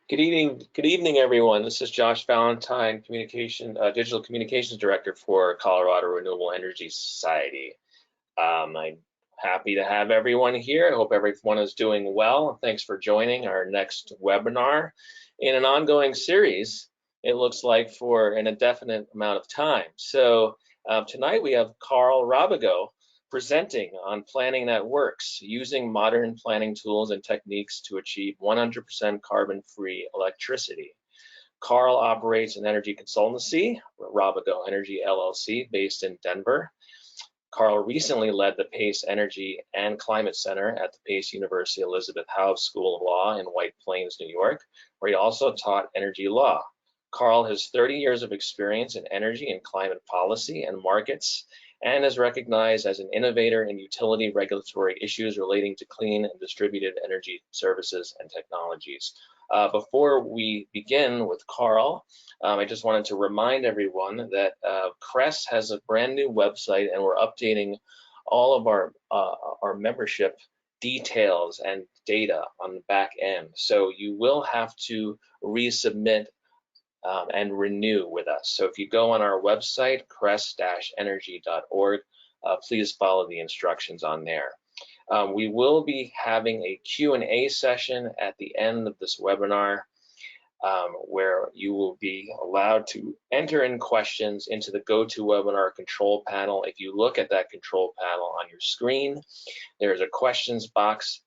Good evening, everyone. This is Josh Valentine, Digital Communications Director for Colorado Renewable Energy Society. I'm happy to have everyone here. I hope everyone is doing well. Thanks for joining our next webinar in an ongoing series, it looks like, for an indefinite amount of time. So tonight we have Karl Rábago presenting on planning that works, using modern planning tools and techniques to achieve 100% carbon-free electricity. Karl operates an energy consultancy, Rábago Energy LLC, based in Denver. Karl recently led the Pace Energy and Climate Center at the Pace University Elizabeth Howe School of Law in White Plains, New York, where he also taught energy law. Karl has 30 years of experience in energy and climate policy and markets, and is recognized as an innovator in utility regulatory issues relating to clean and distributed energy services and technologies. Before we begin with Karl, I just wanted to remind everyone that CRESS has a brand new website, and we're updating all of our membership details and data on the back end. So you will have to resubmit and renew with us. So if you go on our website, cress-energy.org, please follow the instructions on there. We will be having a Q&A session at the end of this webinar where you will be allowed to enter in questions into the GoToWebinar control panel. If you look at that control panel on your screen, there's a questions box.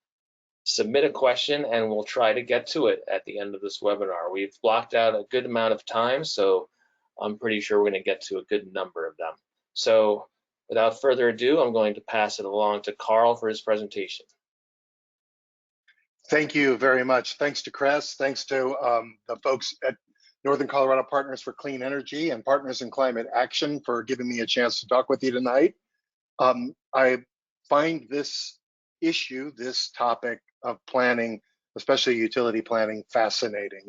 Submit a question and we'll try to get to it at the end of this webinar. We've blocked out a good amount of time, so I'm pretty sure we're going to get to a good number of them. So without further ado, I'm going to pass it along to Karl for his presentation. Thank you very much. Thanks to CRESS, thanks to the folks at Northern Colorado Partners for Clean Energy and Partners in Climate Action for giving me a chance to talk with you tonight. I find this issue, this topic of planning, especially utility planning, fascinating,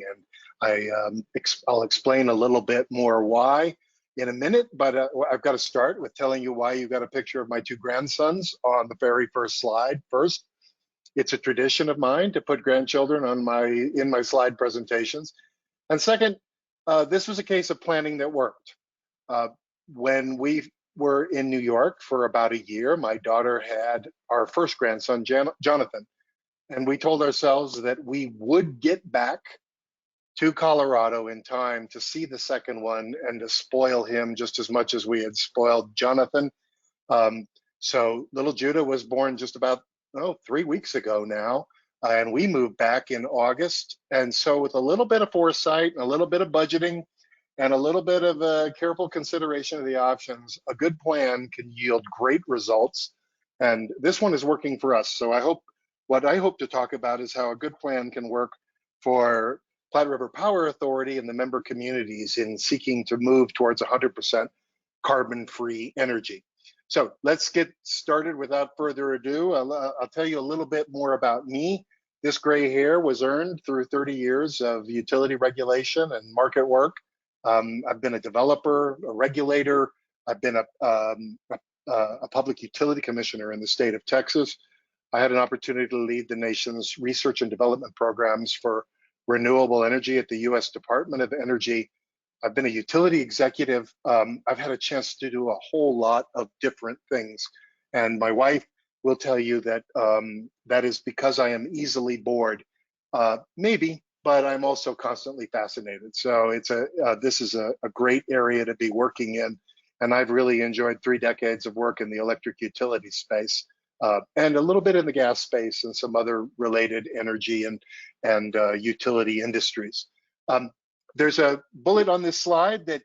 and I'll explain a little bit more why in a minute, but I've got to start with telling you why you got a picture of my two grandsons on the very first slide. First, it's a tradition of mine to put grandchildren on in my slide presentations, and second, this was a case of planning that worked. When we were in New York for about a year, my daughter had our first grandson, Jonathan, and we told ourselves that we would get back to Colorado in time to see the second one and to spoil him just as much as we had spoiled Jonathan. So little Judah was born just about 3 weeks ago now, and we moved back in August. And so with a little bit of foresight and a little bit of budgeting and a little bit of careful consideration of the options, a good plan can yield great results. And this one is working for us. So what I hope to talk about is how a good plan can work for Platte River Power Authority and the member communities in seeking to move towards 100% carbon-free energy. So let's get started without further ado. I'll tell you a little bit more about me. This gray hair was earned through 30 years of utility regulation and market work. I've been a developer, a regulator. I've been a public utility commissioner in the state of Texas. I had an opportunity to lead the nation's research and development programs for renewable energy at the U.S. Department of Energy. I've been a utility executive. I've had a chance to do a whole lot of different things. And my wife will tell you that that is because I am easily bored. Maybe, but I'm also constantly fascinated. So this is a great area to be working in. And I've really enjoyed 3 decades of work in the electric utility space. And a little bit in the gas space and some other related energy and utility industries. There's a bullet on this slide that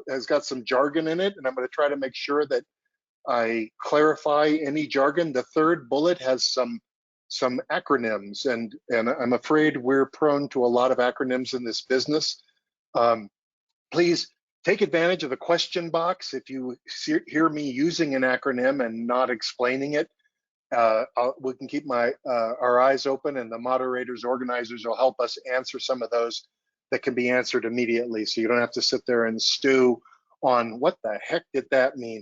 has got some jargon in it, and I'm going to try to make sure that I clarify any jargon. The third bullet has some acronyms, and I'm afraid we're prone to a lot of acronyms in this business. Please take advantage of the question box. If you hear me using an acronym and not explaining it, we can keep our eyes open, and the moderators, organizers will help us answer some of those that can be answered immediately, so you don't have to sit there and stew on what the heck did that mean.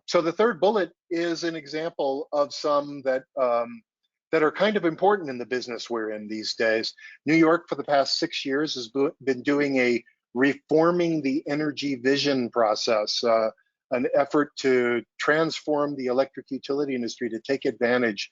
So the third bullet is an example of some that that are kind of important in the business we're in these days. New York, for the past 6 years, has been doing a reforming the energy vision process, an effort to transform the electric utility industry to take advantage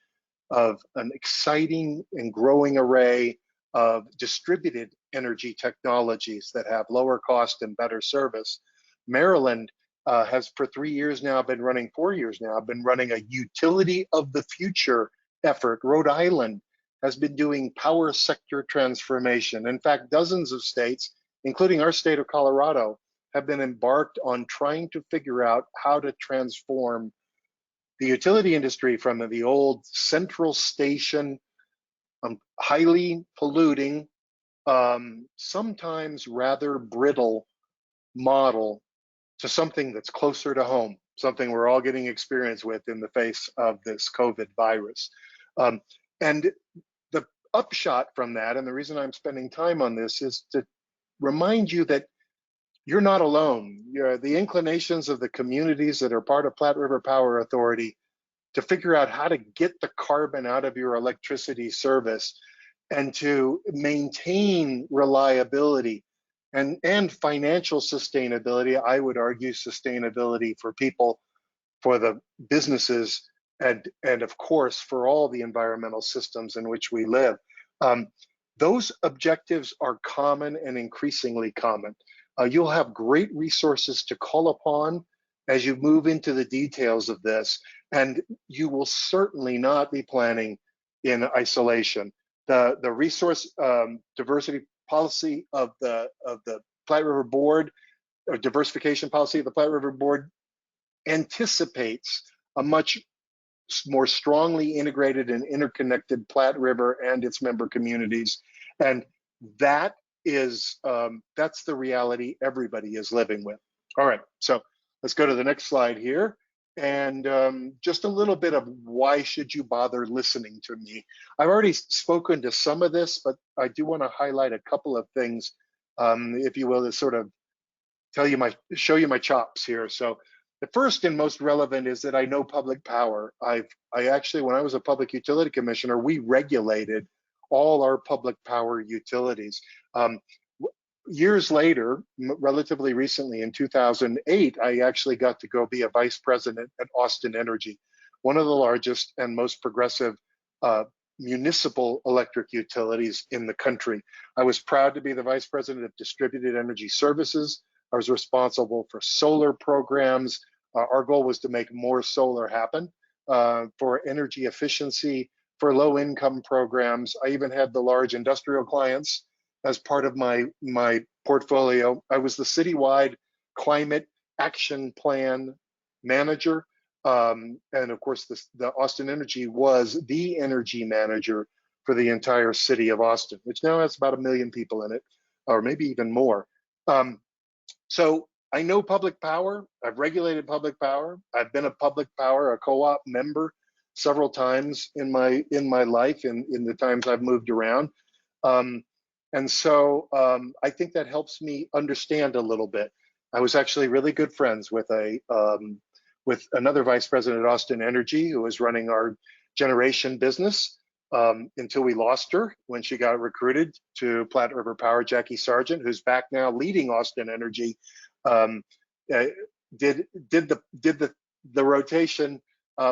of an exciting and growing array of distributed energy technologies that have lower cost and better service. Maryland has for 3 years now been running, 4 years now, been running a utility of the future effort. Rhode Island has been doing power sector transformation. In fact, dozens of states, including our state of Colorado, have been embarked on trying to figure out how to transform the utility industry from the old central station, highly polluting, sometimes rather brittle model to something that's closer to home, something we're all getting experience with in the face of this COVID virus. And the upshot from that, and the reason I'm spending time on this, is to remind you that you're not alone. The inclinations of the communities that are part of Platte River Power Authority to figure out how to get the carbon out of your electricity service and to maintain reliability and financial sustainability. I would argue sustainability for people, for the businesses, and of course for all the environmental systems in which we live. Those objectives are common and increasingly common. You'll have great resources to call upon as you move into the details of this, and you will certainly not be planning in isolation. The resource diversity policy of the Platte River Board, or diversification policy of the Platte River Board, anticipates a much more strongly integrated and interconnected Platte River and its member communities, and that is that's the reality everybody is living with. All right, so let's go to the next slide here, and just a little bit of why should you bother listening to me. I've already spoken to some of this, but I do want to highlight a couple of things, if you will, to sort of show you my chops here. So the first and most relevant is that I know public power. I actually, when I was a public utility commissioner, we regulated all our public power utilities. Years later, relatively recently in 2008, I actually got to go be a vice president at Austin Energy, one of the largest and most progressive municipal electric utilities in the country. I was proud to be the vice president of distributed energy services. I was responsible for solar programs. Our goal was to make more solar happen, for energy efficiency, for low income programs. I even had the large industrial clients as part of my portfolio. I was the citywide climate action plan manager. And of course, the Austin Energy was the energy manager for the entire city of Austin, which now has about 1 million people in it, or maybe even more. So I know public power. I've regulated public power. I've been a public power, a co-op member several times in my life, in the times I've moved around. And so I think that helps me understand a little bit. I was actually really good friends with another vice president at Austin Energy who was running our generation business until we lost her when she got recruited to Platte River Power. Jackie Sargent, who's back now leading Austin Energy, did the rotation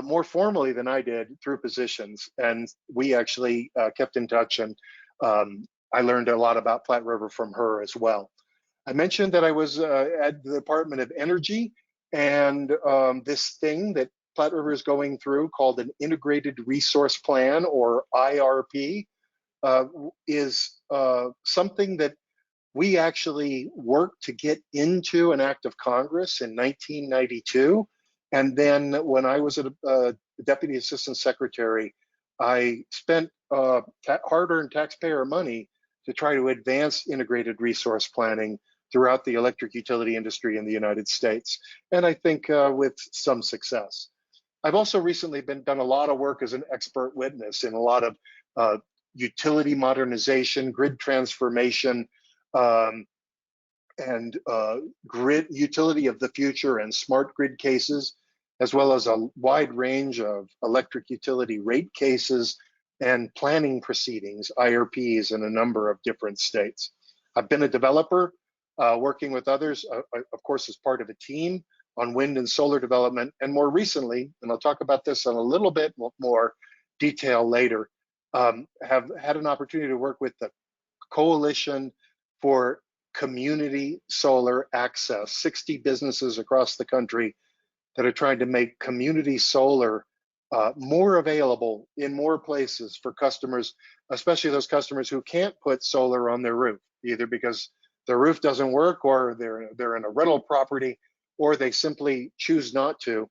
more formally than I did through positions, and we actually kept in touch, and I learned a lot about Platte River from her as well. I mentioned that I was at the Department of Energy, and this thing that Platte River is going through called an Integrated Resource Plan, or IRP, is something that we actually worked to get into an act of Congress in 1992. And then when I was a Deputy Assistant Secretary, I spent hard-earned taxpayer money to try to advance integrated resource planning throughout the electric utility industry in the United States, and I think with some success. I've also recently done a lot of work as an expert witness in a lot of utility modernization, grid transformation, and grid utility of the future and smart grid cases, as well as a wide range of electric utility rate cases, and planning proceedings, IRPs, in a number of different states. I've been a developer working with others, of course, as part of a team on wind and solar development, and more recently, and I'll talk about this in a little bit more detail later, have had an opportunity to work with the Coalition for Community Solar Access, 60 businesses across the country that are trying to make community solar more available in more places for customers, especially those customers who can't put solar on their roof, either because their roof doesn't work, or they're in a rental property, or they simply choose not to.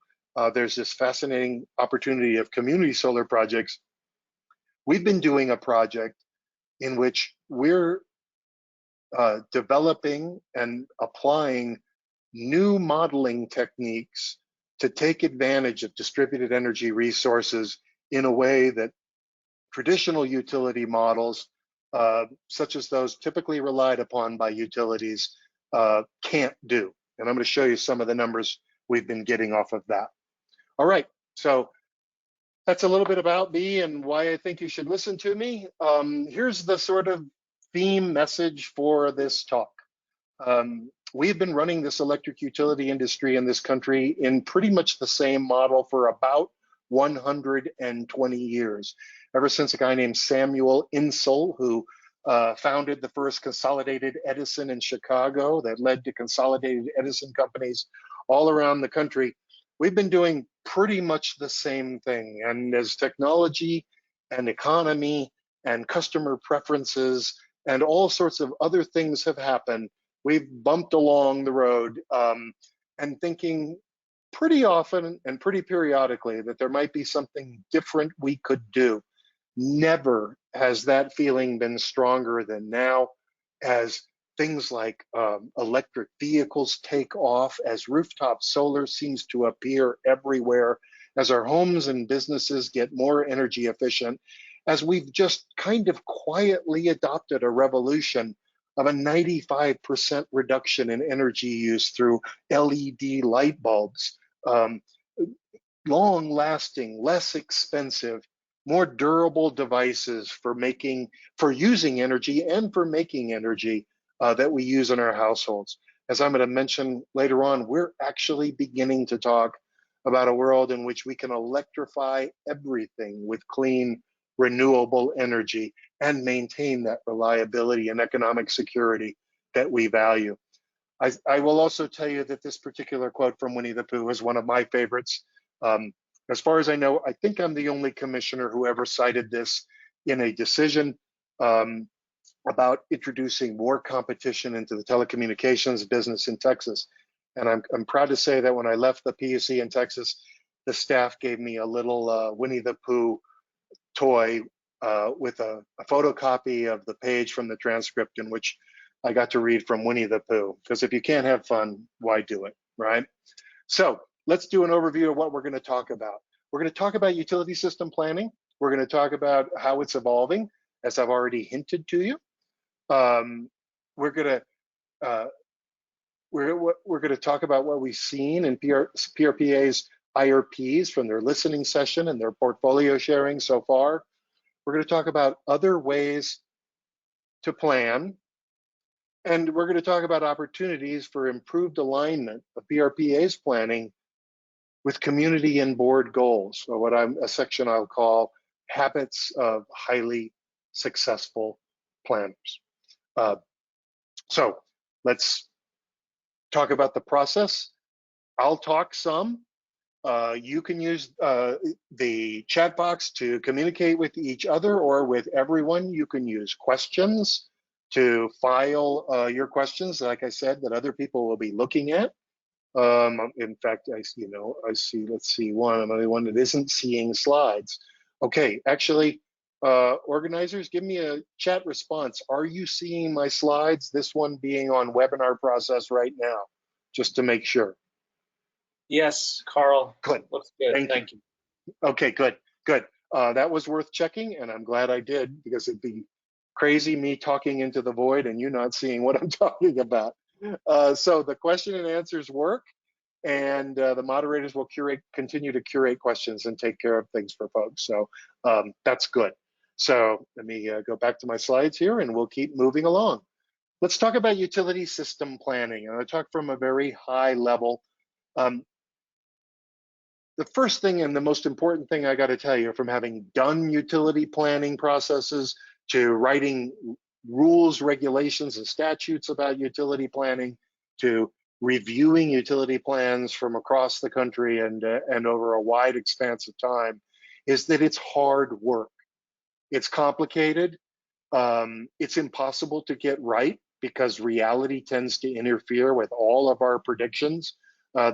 There's this fascinating opportunity of community solar projects. We've been doing a project in which we're developing and applying new modeling techniques to take advantage of distributed energy resources in a way that traditional utility models, such as those typically relied upon by utilities, can't do. And I'm going to show you some of the numbers we've been getting off of that. All right, so that's a little bit about me and why I think you should listen to me. Here's the sort of theme message for this talk. We've been running this electric utility industry in this country in pretty much the same model for about 120 years, ever since a guy named Samuel Insull, who founded the first Consolidated Edison in Chicago that led to Consolidated Edison companies all around the country. We've been doing pretty much the same thing. And as technology and economy and customer preferences and all sorts of other things have happened, we've bumped along the road and thinking pretty often and pretty periodically that there might be something different we could do. Never has that feeling been stronger than now, as things like electric vehicles take off, as rooftop solar seems to appear everywhere, as our homes and businesses get more energy efficient, as we've just kind of quietly adopted a revolution of a 95% reduction in energy use through LED light bulbs, long-lasting, less expensive, more durable devices for using energy and for making energy that we use in our households. As I'm going to mention later on, we're actually beginning to talk about a world in which we can electrify everything with clean, renewable energy and maintain that reliability and economic security that we value. I will also tell you that this particular quote from Winnie the Pooh is one of my favorites. As far as I know, I think I'm the only commissioner who ever cited this in a decision about introducing more competition into the telecommunications business in Texas. And I'm proud to say that when I left the PUC in Texas, the staff gave me a little Winnie the Pooh toy with a photocopy of the page from the transcript in which I got to read from Winnie the Pooh. Because if you can't have fun, why do it, right? So let's do an overview of what we're going to talk about. We're going to talk about utility system planning. We're going to talk about how it's evolving, as I've already hinted to you. We're going to talk about what we've seen in PRPA's IRPs from their listening session and their portfolio sharing so far. We're going to talk about other ways to plan. And we're going to talk about opportunities for improved alignment of PRPA's planning with community and board goals, or a section I'll call habits of highly successful planners. So let's talk about the process. I'll talk some. You can use the chat box to communicate with each other or with everyone. You can use questions to file your questions, like I said, that other people will be looking at. In fact, I see, let's see, I'm the only one that isn't seeing slides. Okay, actually, organizers, give me a chat response. Are you seeing my slides? This one being on webinar process right now, just to make sure. Yes, Carl. Good. Looks good. Thank you. Okay, good. That was worth checking, and I'm glad I did, because it'd be crazy me talking into the void and you not seeing what I'm talking about. So the question and answers work, and the moderators will continue to curate questions and take care of things for folks. So that's good. So let me go back to my slides here and we'll keep moving along. Let's talk about utility system planning. And I'll talk from a very high level. The first thing and the most important thing I got to tell you, from having done utility planning processes to writing rules, regulations, and statutes about utility planning, to reviewing utility plans from across the country and over a wide expanse of time, is that it's hard work. It's complicated. It's impossible to get right because reality tends to interfere with all of our predictions.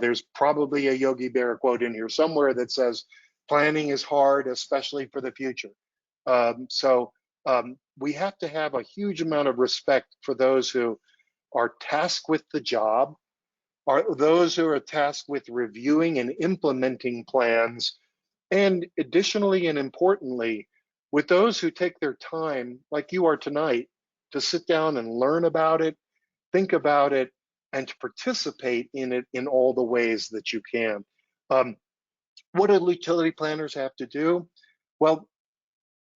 There's probably a Yogi Berra quote in here somewhere that says, planning is hard, especially for the future. We have to have a huge amount of respect for those who are tasked with the job, are those who are tasked with reviewing and implementing plans, and additionally and importantly, with those who take their time, like you are tonight, to sit down and learn about it, think about it, and to participate in it in all the ways that you can. What do utility planners have to do? Well,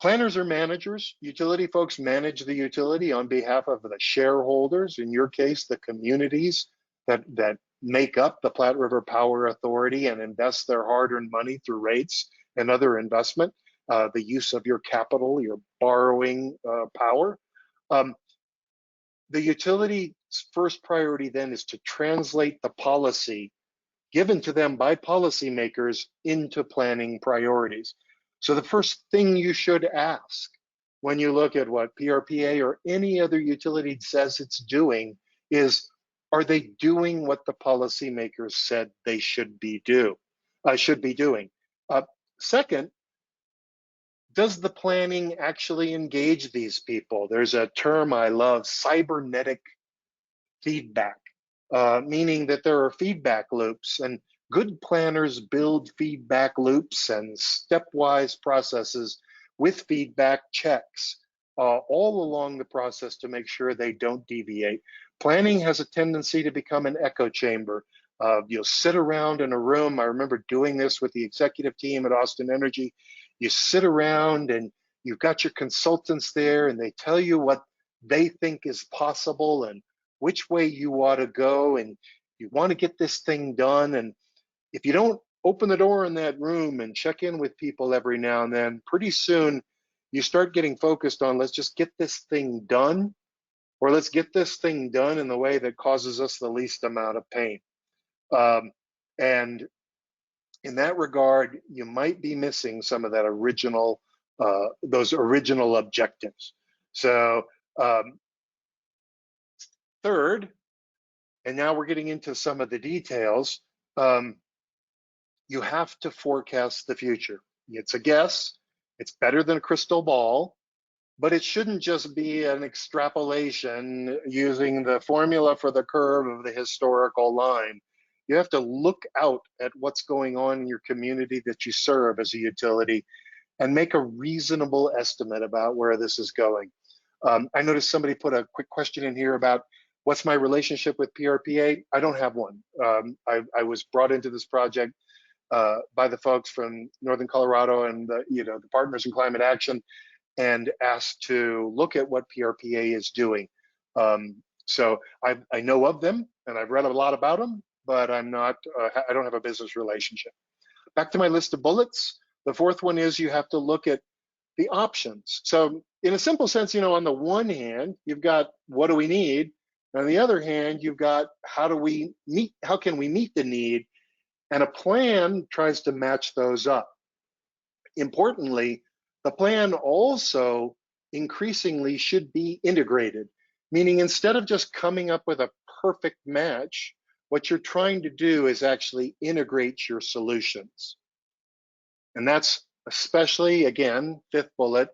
planners are managers. Utility folks manage the utility on behalf of the shareholders, in your case, the communities that make up the Platte River Power Authority and invest their hard-earned money through rates and other investment, the use of your capital, your borrowing power. The utility's first priority then is to translate the policy given to them by policymakers into planning priorities. So the first thing you should ask when you look at what PRPA or any other utility says it's doing is, are they doing what the policymakers said they should be doing? Second, does the planning actually engage these people? There's a term I love, cybernetic feedback, meaning that there are feedback loops, and good planners build feedback loops and stepwise processes with feedback checks all along the process to make sure they don't deviate. Planning has a tendency to become an echo chamber. You'll sit around in a room. I remember doing this with the executive team at Austin Energy. You sit around and you've got your consultants there and they tell you what they think is possible and which way you ought to go, and you want to get this thing done. And if you don't open the door in that room and check in with people every now and then, pretty soon you start getting focused on, let's just get this thing done, or let's get this thing done in the way that causes us the least amount of pain. And in that regard, you might be missing some of that original, those original objectives. So third, and now we're getting into some of the details, you have to forecast the future. It's a guess, it's better than a crystal ball, but it shouldn't just be an extrapolation using the formula for the curve of the historical line. You have to look out at what's going on in your community that you serve as a utility and make a reasonable estimate about where this is going. I noticed somebody put a quick question in here about what's my relationship with PRPA? I don't have one. I was brought into this project by the folks from Northern Colorado and the Partners in Climate Action, and asked to look at what PRPA is doing. So I know of them and I've read a lot about them, but I don't have a business relationship. Back to my list of bullets. The fourth one is you have to look at the options. So in a simple sense, on the one hand, you've got what do we need? On the other hand, you've got how can we meet the need? And a plan tries to match those up. Importantly, the plan also increasingly should be integrated, meaning instead of just coming up with a perfect match, what you're trying to do is actually integrate your solutions. And that's especially, again, fifth bullet,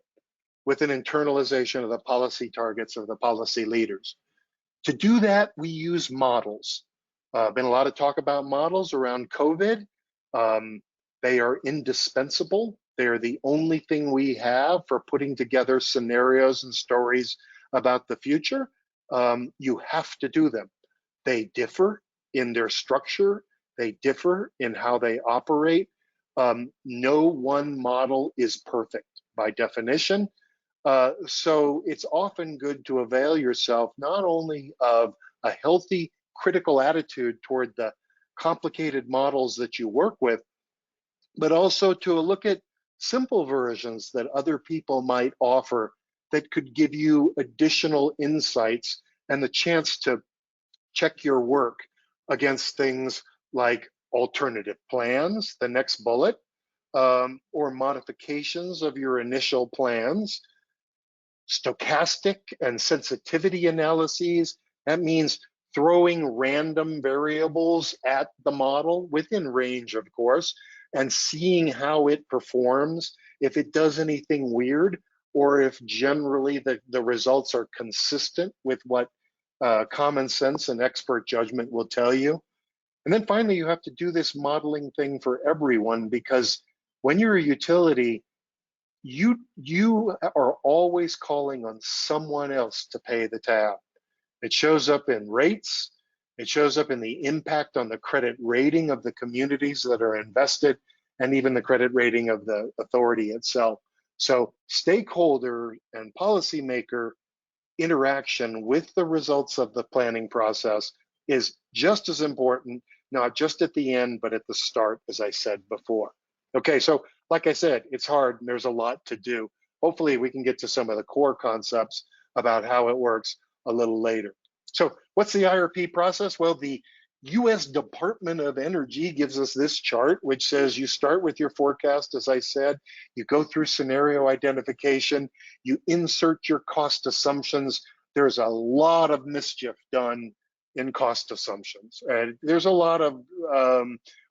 with an internalization of the policy targets of the policy leaders. To do that, we use models. Been a lot of talk about models around COVID. They are indispensable. They are the only thing we have for putting together scenarios and stories about the future. You have to do them. They differ in their structure. They differ in how they operate. No one model is perfect by definition. So it's often good to avail yourself not only of a healthy critical attitude toward the complicated models that you work with, but also to look at simple versions that other people might offer that could give you additional insights and the chance to check your work against things like alternative plans, the next bullet, or modifications of your initial plans, stochastic and sensitivity analyses. That means throwing random variables at the model within range, of course, and seeing how it performs, if it does anything weird, or if generally the results are consistent with what common sense and expert judgment will tell you. And then finally, you have to do this modeling thing for everyone, because when you're a utility, you are always calling on someone else to pay the tab. It shows up in rates. It shows up in the impact on the credit rating of the communities that are invested, and even the credit rating of the authority itself. So stakeholder and policymaker interaction with the results of the planning process is just as important, not just at the end, but at the start, as I said before. Okay, so like I said, it's hard and there's a lot to do. Hopefully we can get to some of the core concepts about how it works a little later. So what's the IRP process? Well, the US Department of Energy gives us this chart, which says you start with your forecast, as I said, you go through scenario identification, you insert your cost assumptions. There's a lot of mischief done in cost assumptions. And there's a lot of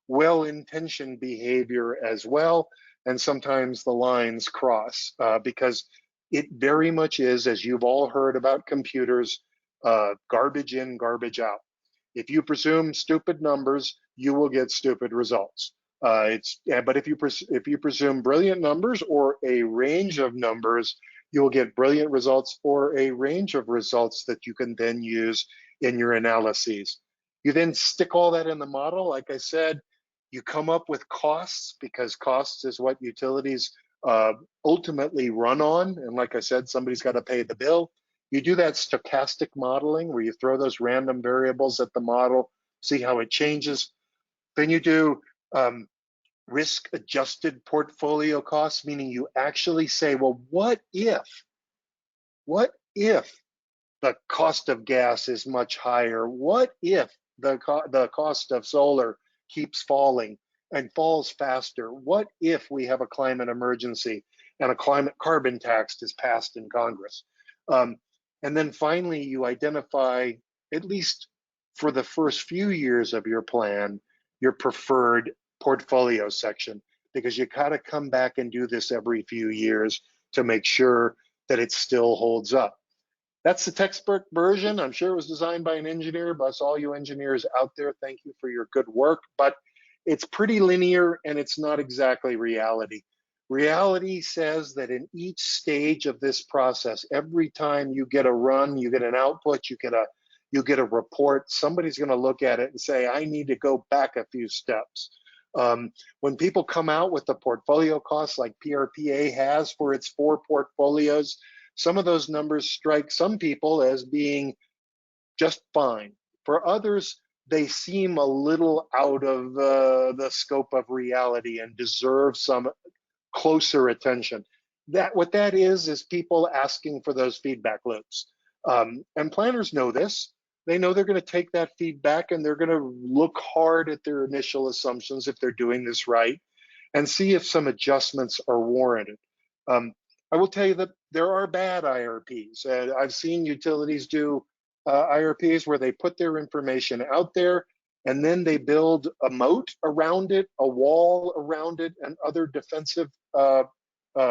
well-intentioned behavior as well. And sometimes the lines cross because it very much is, as you've all heard about computers, garbage in, garbage out. If you presume stupid numbers, you will get stupid results. But if you presume brilliant numbers or a range of numbers, you will get brilliant results or a range of results that you can then use in your analyses. You then stick all that in the model. Like I said, you come up with costs, because costs is what utilities ultimately run on. And like I said, somebody's got to pay the bill. You do that stochastic modeling where you throw those random variables at the model, see how it changes. Then you do risk adjusted portfolio costs, meaning you actually say, well, what if the cost of gas is much higher? What if the cost of solar keeps falling and falls faster? What if we have a climate emergency and a climate carbon tax is passed in Congress? And then finally, you identify, at least for the first few years of your plan, your preferred portfolio section, because you gotta come back and do this every few years to make sure that it still holds up. That's the textbook version. I'm sure it was designed by an engineer, but all you engineers out there, thank you for your good work. But it's pretty linear and it's not exactly reality. Reality says that in each stage of this process, every time you get a run, you get an output, you get a report, somebody's going to look at it and say, I need to go back a few steps. When people come out with the portfolio costs like PRPA has for its 4 portfolios, some of those numbers strike some people as being just fine. For others, they seem a little out of the scope of reality and deserve some closer attention. What that is people asking for those feedback loops. And planners know this. They know they're going to take that feedback and they're going to look hard at their initial assumptions if they're doing this right and see if some adjustments are warranted. I will tell you that there are bad IRPs. I've seen utilities do IRPs where they put their information out there and then they build a moat around it, a wall around it, and other defensive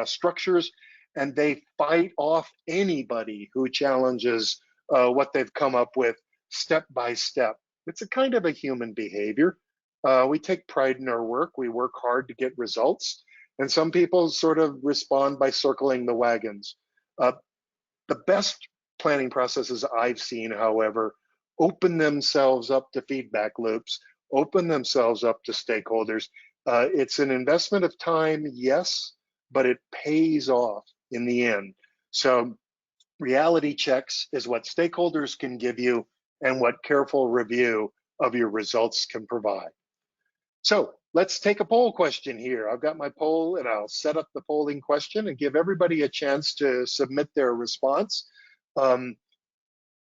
structures, and they fight off anybody who challenges what they've come up with step by step. It's a kind of a human behavior. We take pride in our work. We work hard to get results. And some people sort of respond by circling the wagons. The best planning processes I've seen, however, open themselves up to feedback loops, open themselves up to stakeholders. It's an investment of time, yes, but it pays off in the end. So reality checks is what stakeholders can give you and what careful review of your results can provide. So let's take a poll question here. I've got my poll and I'll set up the polling question and give everybody a chance to submit their response.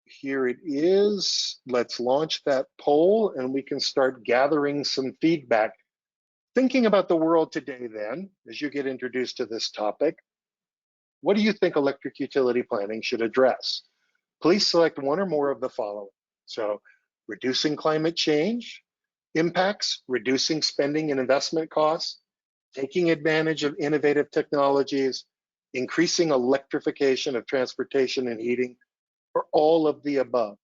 Here it is. Let's launch that poll and we can start gathering some feedback. Thinking about the world today then, as you get introduced to this topic, what do you think electric utility planning should address? Please select one or more of the following. So, reducing climate change, impacts, reducing spending and investment costs, taking advantage of innovative technologies, increasing electrification of transportation and heating, or all of the above.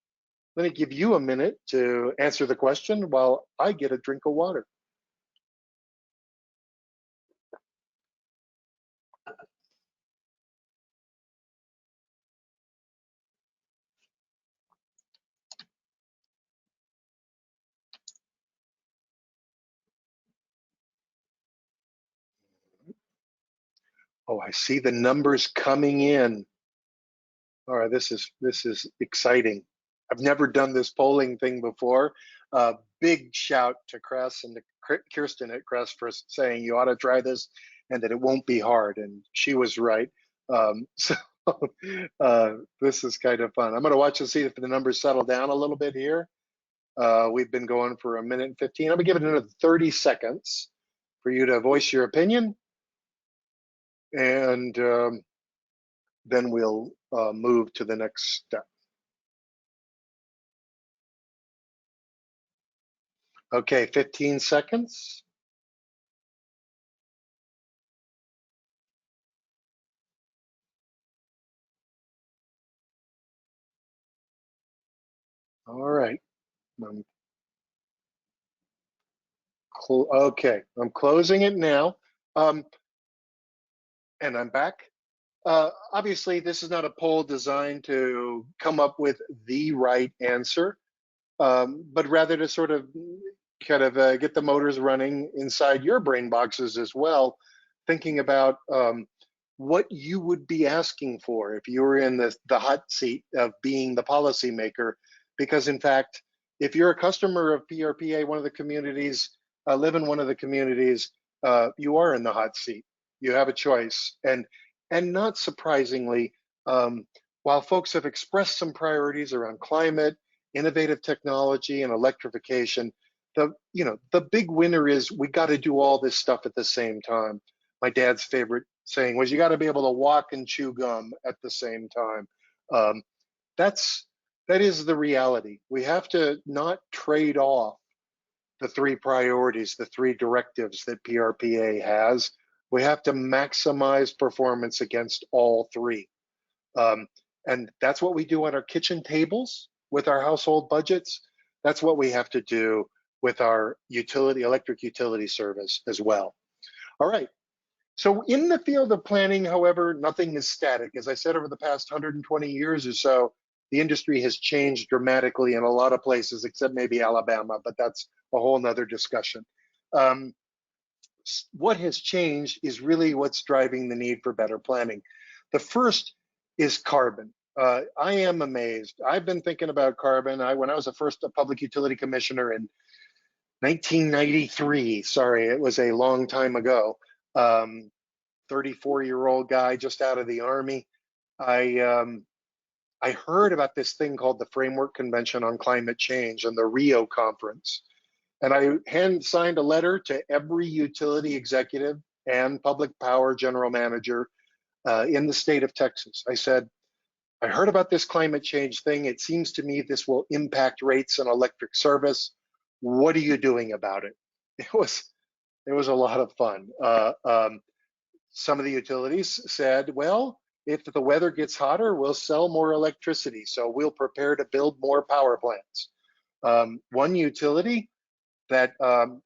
Let me give you a minute to answer the question while I get a drink of water. Oh, I see the numbers coming in. All right, this is exciting. I've never done this polling thing before. Big shout to Cress and to Kirsten at Cress for saying you ought to try this and that it won't be hard, and she was right. So this is kind of fun. I'm going to watch and see if the numbers settle down a little bit here. We've been going for 1 minute and 15. I'm going to give it another 30 seconds for you to voice your opinion, and then we'll move to the next step. Okay, 15 seconds. All right. Okay, I'm closing it now. And I'm back. Obviously, this is not a poll designed to come up with the right answer, but rather to sort of kind of get the motors running inside your brain boxes as well, thinking about what you would be asking for if you were in the hot seat of being the policymaker. Because in fact, if you're a customer of PRPA, one of the communities, live in one of the communities, you are in the hot seat. You have a choice. And not surprisingly, while folks have expressed some priorities around climate, innovative technology, and electrification, the big winner is we got to do all this stuff at the same time. My dad's favorite saying was, "You got to be able to walk and chew gum at the same time." That is the reality. We have to not trade off the three priorities, the three directives that PRPA has. We have to maximize performance against all three. And that's what we do on our kitchen tables with our household budgets. That's what we have to do with our electric utility service as well. All right. So in the field of planning, however, nothing is static. As I said, over the past 120 years or so, the industry has changed dramatically in a lot of places, except maybe Alabama, but that's a whole nother discussion. What has changed is really what's driving the need for better planning. The first is carbon. I am amazed. I've been thinking about carbon. When I was a public utility commissioner in 1993, sorry, it was a long time ago, 34-year-old guy just out of the Army, I heard about this thing called the Framework Convention on Climate Change and the Rio Conference. And I hand-signed a letter to every utility executive and public power general manager in the state of Texas. I said, I heard about this climate change thing. It seems to me this will impact rates and electric service. What are you doing about it? It was a lot of fun. Some of the utilities said, well, if the weather gets hotter, we'll sell more electricity. So we'll prepare to build more power plants. One utility that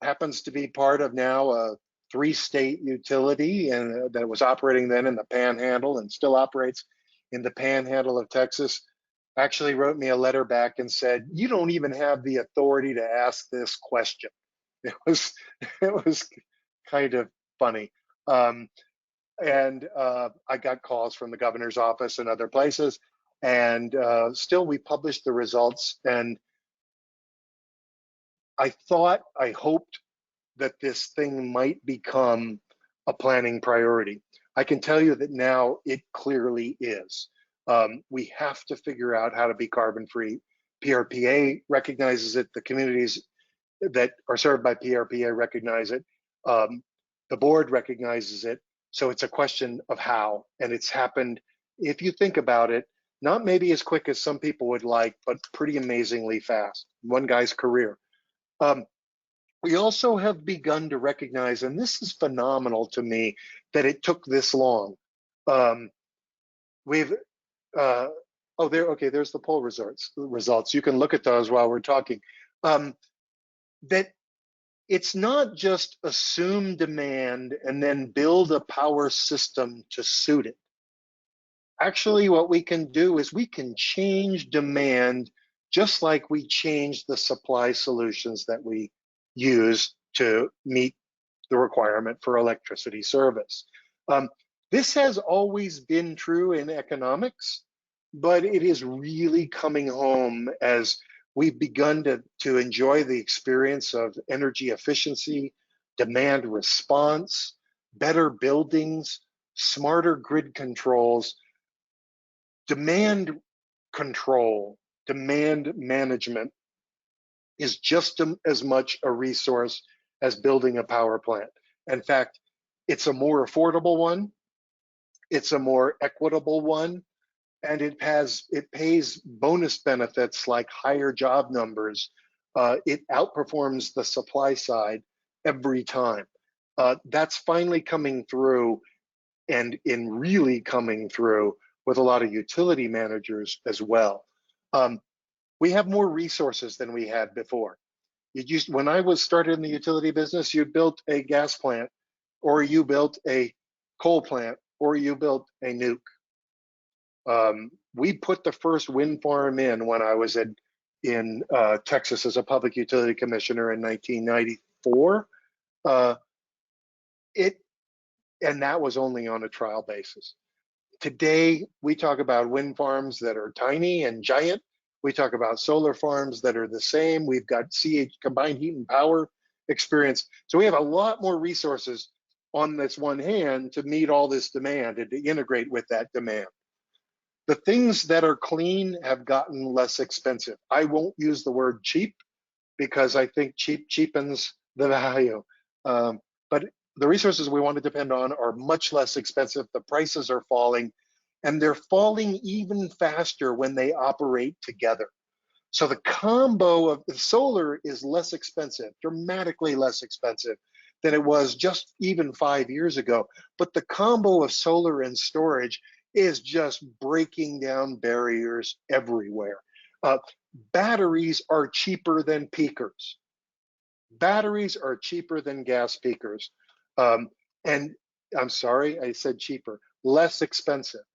happens to be part of now a 3-state utility and that was operating then in the Panhandle and still operates in the Panhandle of Texas, actually wrote me a letter back and said, you don't even have the authority to ask this question. It was kind of funny. And I got calls from the governor's office and other places. And still, we published the results. And I hoped that this thing might become a planning priority. I can tell you that now it clearly is. We have to figure out how to be carbon free. PRPA recognizes it. The communities that are served by PRPA recognize it. The board recognizes it. So it's a question of how, and it's happened, if you think about it, not maybe as quick as some people would like, but pretty amazingly fast. One guy's career. We also have begun to recognize, and this is phenomenal to me, that it took this long. We've, there's the poll results. You can look at those while we're talking. That it's not just assume demand and then build a power system to suit it. Actually, what we can do is we can change demand just like we change the supply solutions that we use to meet the requirement for electricity service. This has always been true in economics, but it is really coming home as we've begun to enjoy the experience of energy efficiency, demand response, better buildings, smarter grid controls, demand control, demand management is just as much a resource as building a power plant. In fact, it's a more affordable one, it's a more equitable one, and it pays bonus benefits like higher job numbers. It outperforms the supply side every time. That's finally coming through, and in really coming through with a lot of utility managers as well. We have more resources than we had before. When I was started in the utility business, you built a gas plant, or you built a coal plant, or you built a nuke. We put the first wind farm in when I was in Texas as a public utility commissioner in 1994. And that was only on a trial basis. Today, we talk about wind farms that are tiny and giant. We talk about solar farms that are the same. We've got combined heat and power experience. So we have a lot more resources on this one hand to meet all this demand and to integrate with that demand. The things that are clean have gotten less expensive. I won't use the word cheap because I think cheap cheapens the value. But the resources we want to depend on are much less expensive. The prices are falling, and they're falling even faster when they operate together. So the combo of solar is less expensive, dramatically less expensive than it was just even 5 years ago. But the combo of solar and storage is just breaking down barriers everywhere. Batteries are cheaper than peakers. Batteries are cheaper than gas peakers. And I'm sorry, I said cheaper, less expensive,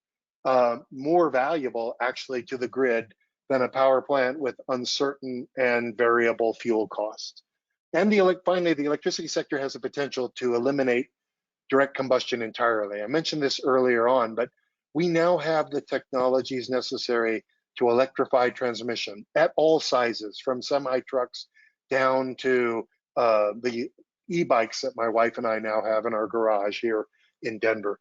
more valuable actually to the grid than a power plant with uncertain and variable fuel costs. And finally, the electricity sector has the potential to eliminate direct combustion entirely. I mentioned this earlier on, but we now have the technologies necessary to electrify transmission at all sizes, from semi-trucks down to the e-bikes that my wife and I now have in our garage here in Denver.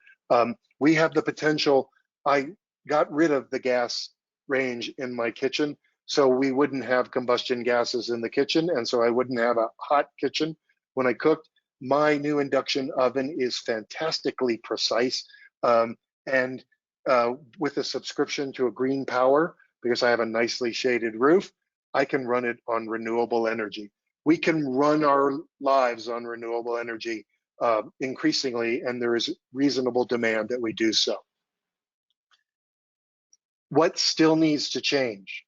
We have the potential. I got rid of the gas range in my kitchen so we wouldn't have combustion gases in the kitchen, and so I wouldn't have a hot kitchen when I cooked. My new induction oven is fantastically precise, and with a subscription to a green power, because I have a nicely shaded roof, I can run it on renewable energy. We can run our lives on renewable energy increasingly, and there is reasonable demand that we do so. What still needs to change?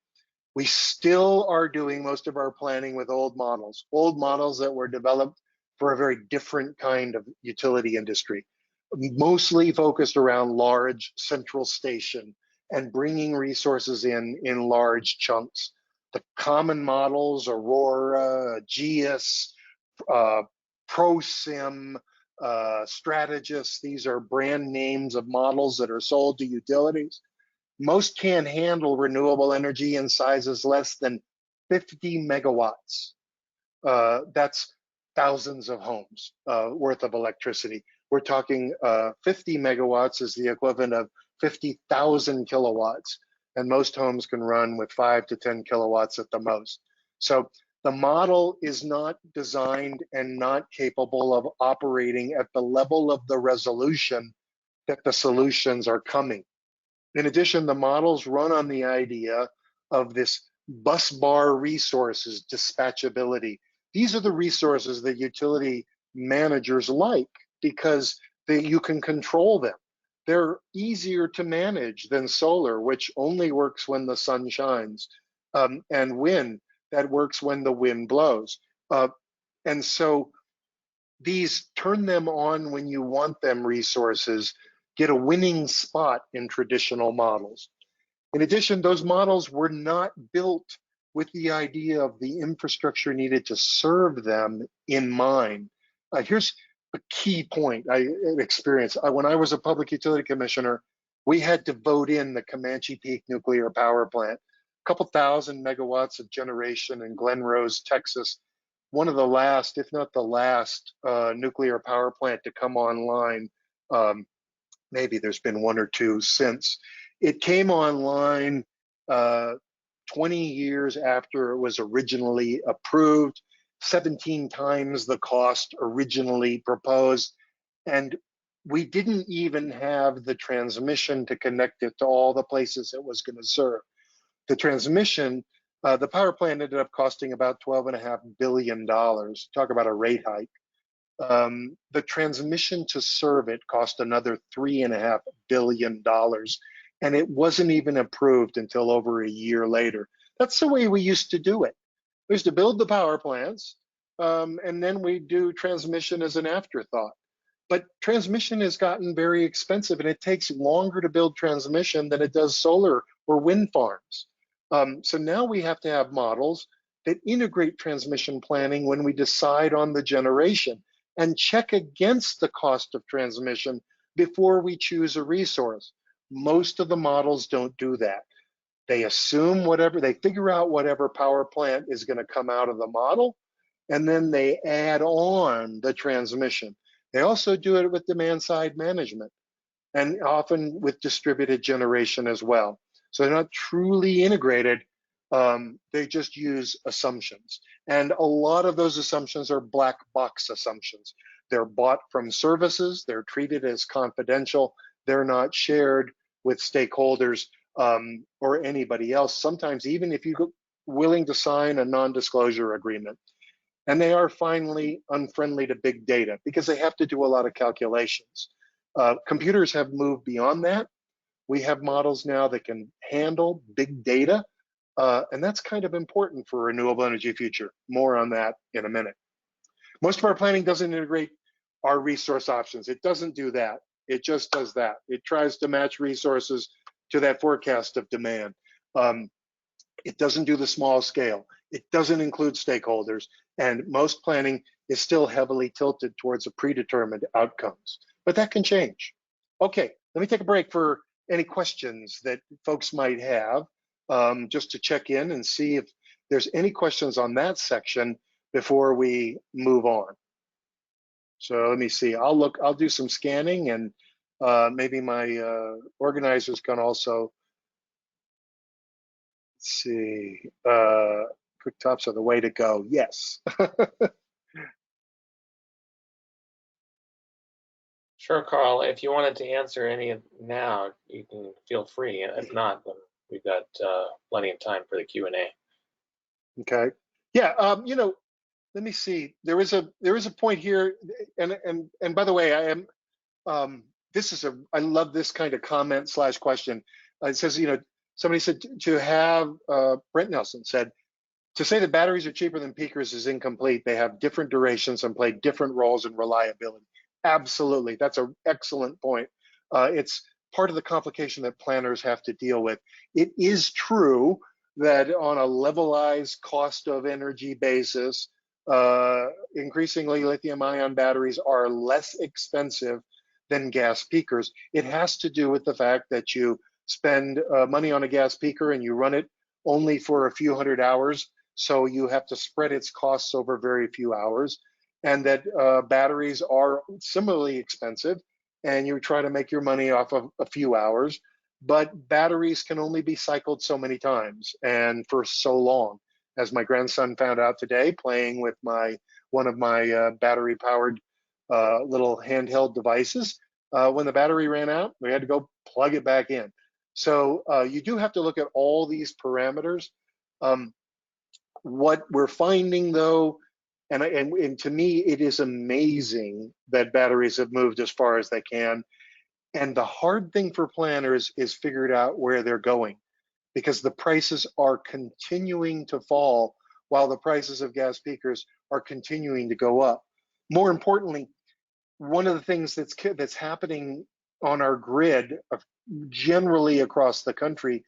We still are doing most of our planning with old models that were developed for a very different kind of utility industry, mostly focused around large central station and bringing resources in large chunks. The common models, Aurora, GEIS, ProSim, Strategists. These are brand names of models that are sold to utilities. Most can't handle renewable energy in sizes less than 50 megawatts. That's thousands of homes worth of electricity. We're talking 50 megawatts is the equivalent of 50,000 kilowatts, and most homes can run with 5 to 10 kilowatts at the most. So the model is not designed and not capable of operating at the level of the resolution that the solutions are coming. In addition, the models run on the idea of this bus bar resources dispatchability. These are the resources that utility managers like because you can control them. They're easier to manage than solar, which only works when the sun shines, and wind, that works when the wind blows. And so these turn them on when you want them resources get a winning spot in traditional models. In addition, those models were not built with the idea of the infrastructure needed to serve them in mind. Here's a key point I experienced. When I was a public utility commissioner, we had to vote in the Comanche Peak nuclear power plant, a couple thousand megawatts of generation in Glen Rose, Texas. One of the last, if not the last, nuclear power plant to come online. Maybe there's been one or two since. It came online 20 years after it was originally approved, 17 times the cost originally proposed, and we didn't even have the transmission to connect it to all the places it was going to serve. The transmission, the power plant ended up costing about $12.5 billion. Talk about a rate hike. The transmission to serve it cost another $3.5 billion, and it wasn't even approved until over a year later. That's the way we used to do it. We used to build the power plants, and then we do transmission as an afterthought. But transmission has gotten very expensive, and it takes longer to build transmission than it does solar or wind farms. So now we have to have models that integrate transmission planning when we decide on the generation and check against the cost of transmission before we choose a resource. Most of the models don't do that. They assume whatever, they figure out whatever power plant is going to come out of the model, and then they add on the transmission. They also do it with demand side management and often with distributed generation as well. So they're not truly integrated. They just use assumptions. And a lot of those assumptions are black box assumptions. They're bought from services, they're treated as confidential, they're not shared with stakeholders or anybody else, sometimes even if you're willing to sign a non-disclosure agreement. And they are finally unfriendly to big data because they have to do a lot of calculations. Computers have moved beyond that. We have models now that can handle big data, and that's kind of important for a renewable energy future. More on that in a minute. Most of our planning doesn't integrate our resource options. It doesn't do that. It just does that. It tries to match resources to that forecast of demand. It doesn't do the small scale. It doesn't include stakeholders. And most planning is still heavily tilted towards a predetermined outcomes. But that can change. Okay, let me take a break for any questions that folks might have, just to check in and see if there's any questions on that section before we move on. So let me see, I'll do some scanning, and maybe my organizers can also, let's see, QuickTops are the way to go, yes. Sure, Carl. If you wanted to answer any now, you can feel free. If not, then we've got plenty of time for the Q&A. Okay. Yeah. You know, let me see. There is a point here, and by the way, I am. I love this kind of comment / question. It says, you know, somebody said to have Brent Nelson said, to say that batteries are cheaper than peakers is incomplete. They have different durations and play different roles in reliability. Absolutely, that's an excellent point. It's part of the complication that planners have to deal with. It is true that on a levelized cost of energy basis, increasingly lithium-ion batteries are less expensive than gas peakers. It has to do with the fact that you spend money on a gas peaker and you run it only for a few hundred hours, so you have to spread its costs over very few hours, and that batteries are similarly expensive, and you try to make your money off of a few hours, but batteries can only be cycled so many times and for so long. As my grandson found out today, playing with one of my battery-powered little handheld devices, when the battery ran out, we had to go plug it back in. So you do have to look at all these parameters. What we're finding, though, and to me, it is amazing that batteries have moved as far as they can. And the hard thing for planners is figuring out where they're going, because the prices are continuing to fall while the prices of gas peakers are continuing to go up. More importantly, one of the things that's happening on our grid generally across the country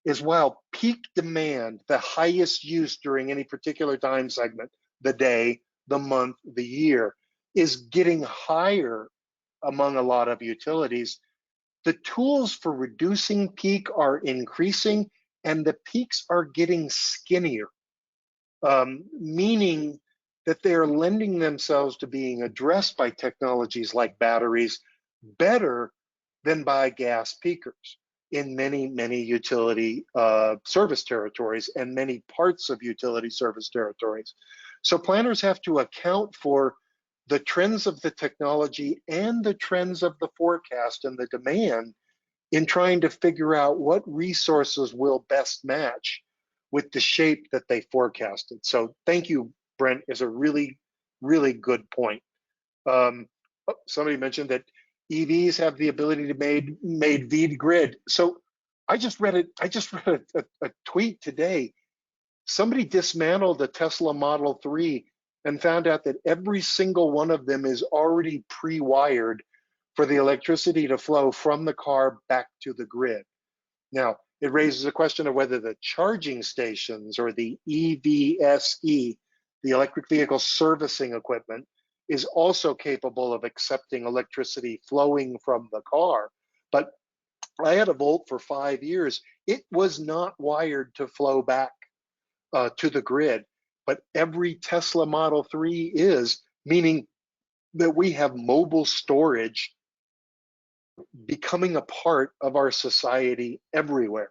is, while peak demand, the highest use during any particular time segment, the day, the month, the year, is getting higher among a lot of utilities, the tools for reducing peak are increasing, and the peaks are getting skinnier, meaning that they are lending themselves to being addressed by technologies like batteries better than by gas peakers in many, many utility service territories and many parts of utility service territories. So planners have to account for the trends of the technology and the trends of the forecast and the demand in trying to figure out what resources will best match with the shape that they forecasted. So thank you, Brent, is a really, really good point. Somebody mentioned that EVs have the ability to made VEED grid. So I just read a tweet today. Somebody dismantled the Tesla Model 3 and found out that every single one of them is already pre-wired for the electricity to flow from the car back to the grid. Now, it raises a question of whether the charging stations or the EVSE, the electric vehicle servicing equipment, is also capable of accepting electricity flowing from the car. But I had a Volt for 5 years. It was not wired to flow back to the grid, but every Tesla Model 3 is, meaning that we have mobile storage becoming a part of our society everywhere.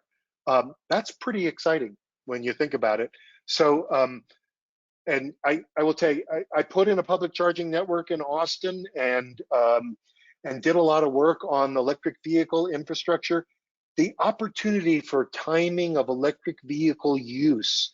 That's pretty exciting when you think about it. So, and I will tell you, I put in a public charging network in Austin and did a lot of work on electric vehicle infrastructure. The opportunity for timing of electric vehicle use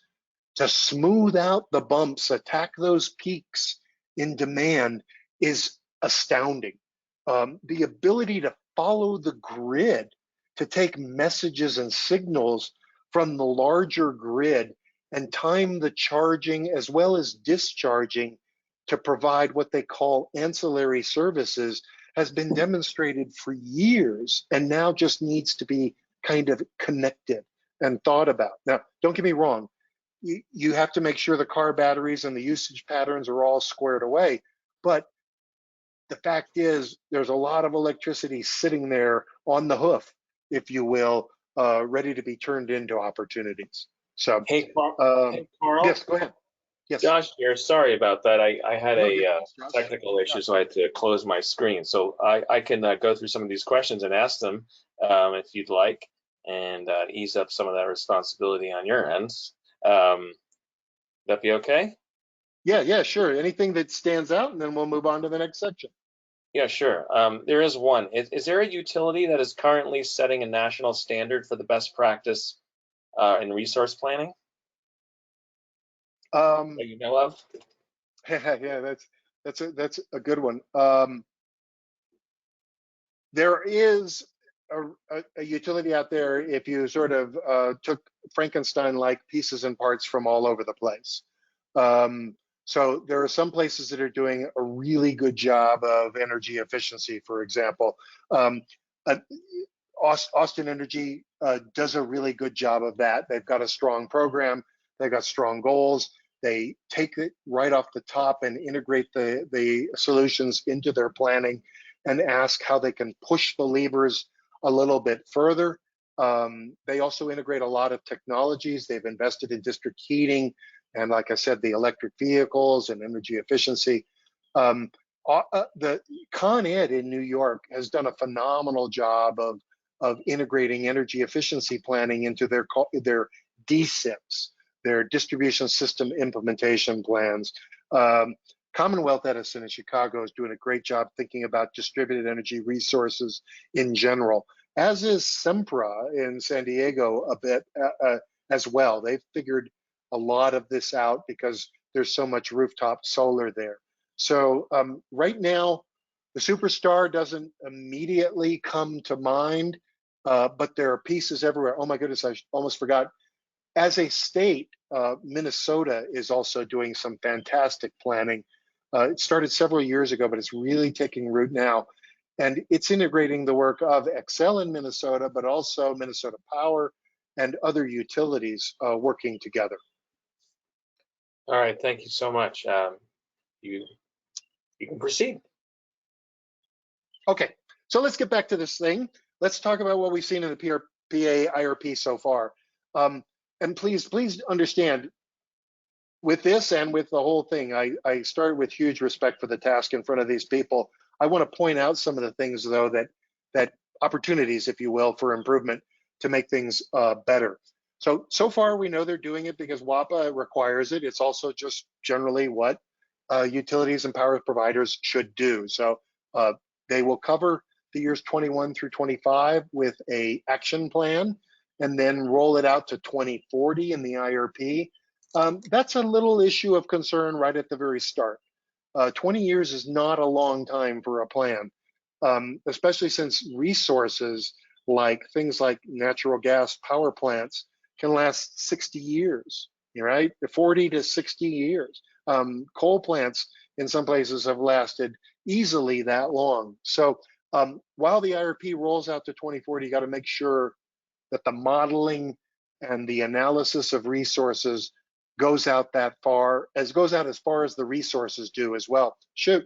to smooth out the bumps, attack those peaks in demand is astounding. The ability to follow the grid, to take messages and signals from the larger grid and time the charging as well as discharging to provide what they call ancillary services has been demonstrated for years and now just needs to be kind of connected and thought about. Now, don't get me wrong, you have to make sure the car batteries and the usage patterns are all squared away, but the fact is there's a lot of electricity sitting there on the hoof, if you will, ready to be turned into opportunities. So, Hey, Carl. yes, go ahead. Yes. Josh here. Sorry about that. I had No, a Josh. technical issue, so I had to close my screen. So I can go through some of these questions and ask them if you'd like, and ease up some of that responsibility on your ends. That be okay? Yeah, sure. Anything that stands out, and then we'll move on to the next section. Yeah, sure. There is one. Is there a utility that is currently setting a national standard for the best practice in resource planning that you know of? Yeah, that's a good one. There is a utility out there if you sort of took Frankenstein-like pieces and parts from all over the place. So there are some places that are doing a really good job of energy efficiency, for example. Austin Energy does a really good job of that. They've got a strong program, they've got strong goals, They take it right off the top and integrate the solutions into their planning and ask how they can push the levers a little bit further. They also integrate a lot of technologies. They've invested in district heating and, like I said, the electric vehicles and energy efficiency. The Con Ed in New York has done a phenomenal job of integrating energy efficiency planning into their DSIPs, their distribution system implementation plans. Commonwealth Edison in Chicago is doing a great job thinking about distributed energy resources in general, as is Sempra in San Diego a bit as well. They've figured a lot of this out because there's so much rooftop solar there. So right now, the superstar doesn't immediately come to mind, but there are pieces everywhere. Oh my goodness, I almost forgot. As a state, Minnesota is also doing some fantastic planning. It started several years ago, but it's really taking root now. And it's integrating the work of Xcel in Minnesota, but also Minnesota Power and other utilities working together. All right, thank you so much. You can proceed. Okay, so let's get back to this thing. Let's talk about what we've seen in the PRPA IRP so far. And please understand, with this and with the whole thing, I started with huge respect for the task in front of these people. I want to point out some of the things, though, that opportunities, if you will, for improvement to make things better. So far, we know they're doing it because WAPA requires it. It's also just generally what utilities and power providers should do. So they will cover the years 21 through 25 with a action plan, and then roll it out to 2040 in the IRP. That's a little issue of concern right at the very start. 20 years is not a long time for a plan, especially since resources like things like natural gas power plants can last 60 years, right? 40 to 60 years. Coal plants in some places have lasted easily that long. So while the IRP rolls out to 2040, you got to make sure that the modeling and the analysis of resources goes out as far as the resources do as well. Shoot,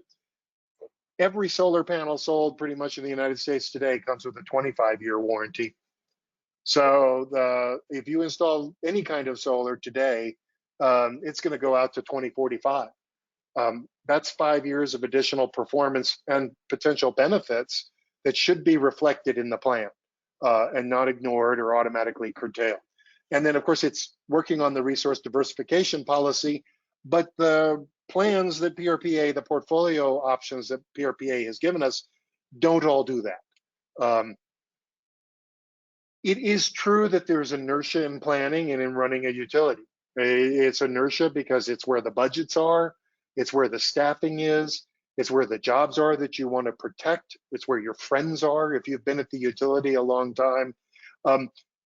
every solar panel sold pretty much in the United States today comes with a 25-year warranty. So if you install any kind of solar today, it's going to go out to 2045. That's 5 years of additional performance and potential benefits that should be reflected in the plan and not ignored or automatically curtailed. And then, of course, it's working on the resource diversification policy, but the plans that PRPA, the portfolio options that PRPA has given us, don't all do that. It is true that there's inertia in planning and in running a utility. It's inertia because it's where the budgets are, it's where the staffing is, it's where the jobs are that you want to protect, it's where your friends are if you've been at the utility a long time.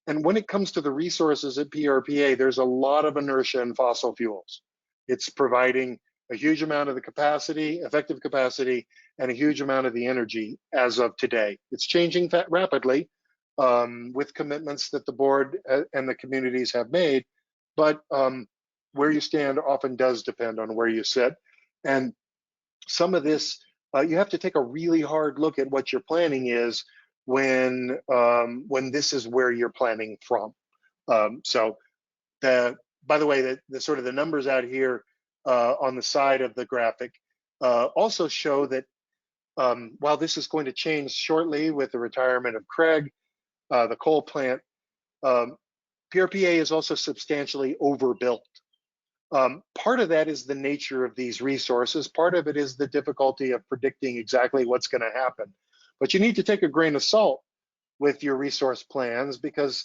And when it comes to the resources at PRPA, there's a lot of inertia in fossil fuels. It's providing a huge amount of the capacity, effective capacity, and a huge amount of the energy as of today. It's changing rapidly with commitments that the board and the communities have made, but where you stand often does depend on where you sit. And some of this, you have to take a really hard look at what your planning is when this is where you're planning from. So by the way, the sort of the numbers out here on the side of the graphic also show that while this is going to change shortly with the retirement of Craig, the coal plant, PRPA is also substantially overbuilt. Part of that is the nature of these resources. Part of it is the difficulty of predicting exactly what's going to happen. But you need to take a grain of salt with your resource plans because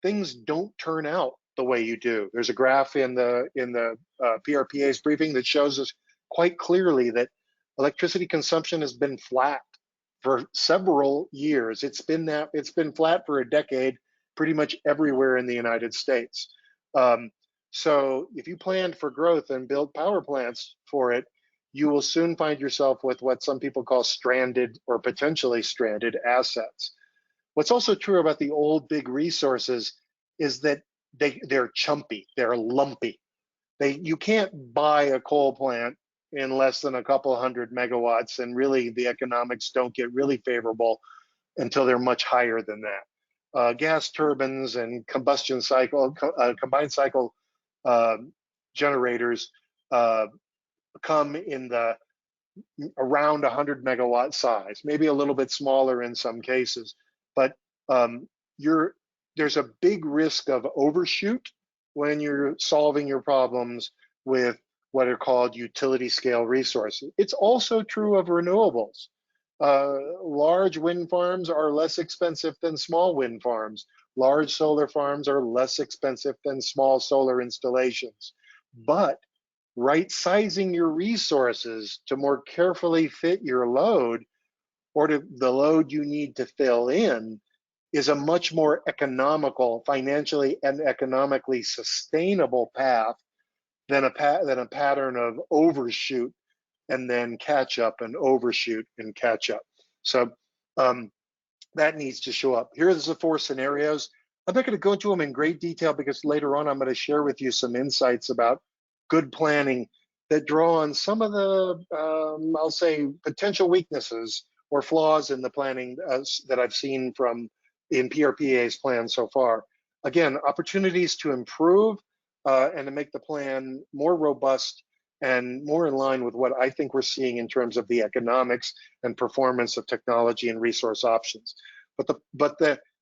things don't turn out the way you do. There's a graph in the PRPA's briefing that shows us quite clearly that electricity consumption has been flat for several years. It's been flat for a decade, pretty much everywhere in the United States. So if you plan for growth and build power plants for it, you will soon find yourself with what some people call stranded or potentially stranded assets. What's also true about the old big resources is that they're chumpy, they're lumpy. You can't buy a coal plant in less than a couple hundred megawatts, and really the economics don't get really favorable until they're much higher than that. Gas turbines and combustion cycle, combined cycle generators come in the around 100 megawatt size, maybe a little bit smaller in some cases, but there's a big risk of overshoot when you're solving your problems with what are called utility scale resources. It's also true of renewables. Large wind farms are less expensive than small wind farms. Large solar farms are less expensive than small solar installations. But right sizing your resources to more carefully fit your load, or to the load you need to fill in, is a much more economical, financially and economically sustainable path than a pattern of overshoot and then catch up and overshoot and catch up. So that needs to show up. Here's the 4 scenarios. I'm not going to go into them in great detail because later on I'm going to share with you some insights about good planning that draw on some of the, I'll say, potential weaknesses or flaws in the planning that I've seen in PRPA's plan so far. Again, opportunities to improve and to make the plan more robust and more in line with what I think we're seeing in terms of the economics and performance of technology and resource options. But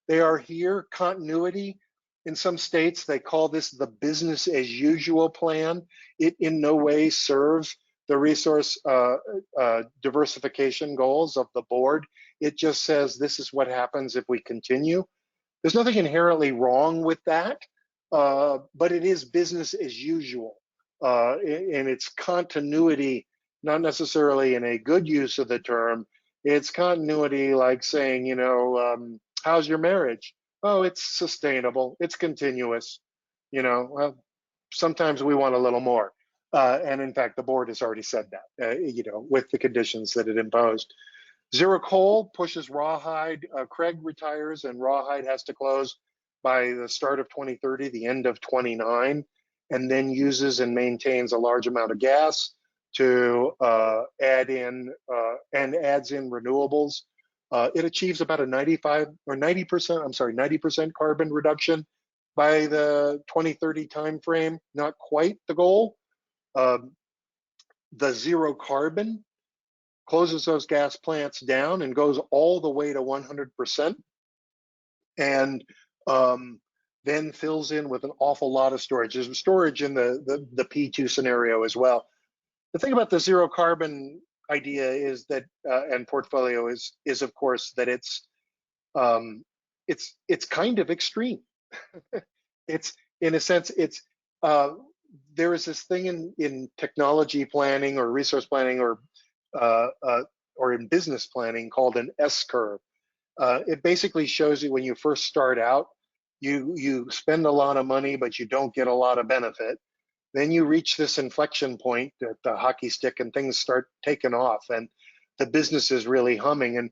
they are here, continuity. In some states, they call this the business as usual plan. It in no way serves the resource diversification goals of the board. It just says this is what happens if we continue. There's nothing inherently wrong with that, but it is business as usual. In its continuity, not necessarily in a good use of the term. It's continuity like saying, how's your marriage? Oh, it's sustainable, it's continuous. Well, sometimes we want a little more. And in fact, the board has already said that, with the conditions that it imposed. Zero coal pushes rawhide. Craig retires and rawhide has to close by the start of 2030, the end of 29, and then uses and maintains a large amount of gas to add in and adds in renewables. It achieves about a 90% carbon reduction by the 2030 timeframe. Not quite the goal. The zero carbon closes those gas plants down and goes all the way to 100%, and then fills in with an awful lot of storage. There's storage in the P2 scenario as well. The thing about the zero carbon idea is that, and portfolio is of course that it's kind of extreme. It's, in a sense, it's there is this thing in technology planning or resource planning or in business planning called an S curve. It basically shows you when you first start out, you spend a lot of money, but you don't get a lot of benefit. Then you reach this inflection point at the hockey stick and things start taking off and the business is really humming,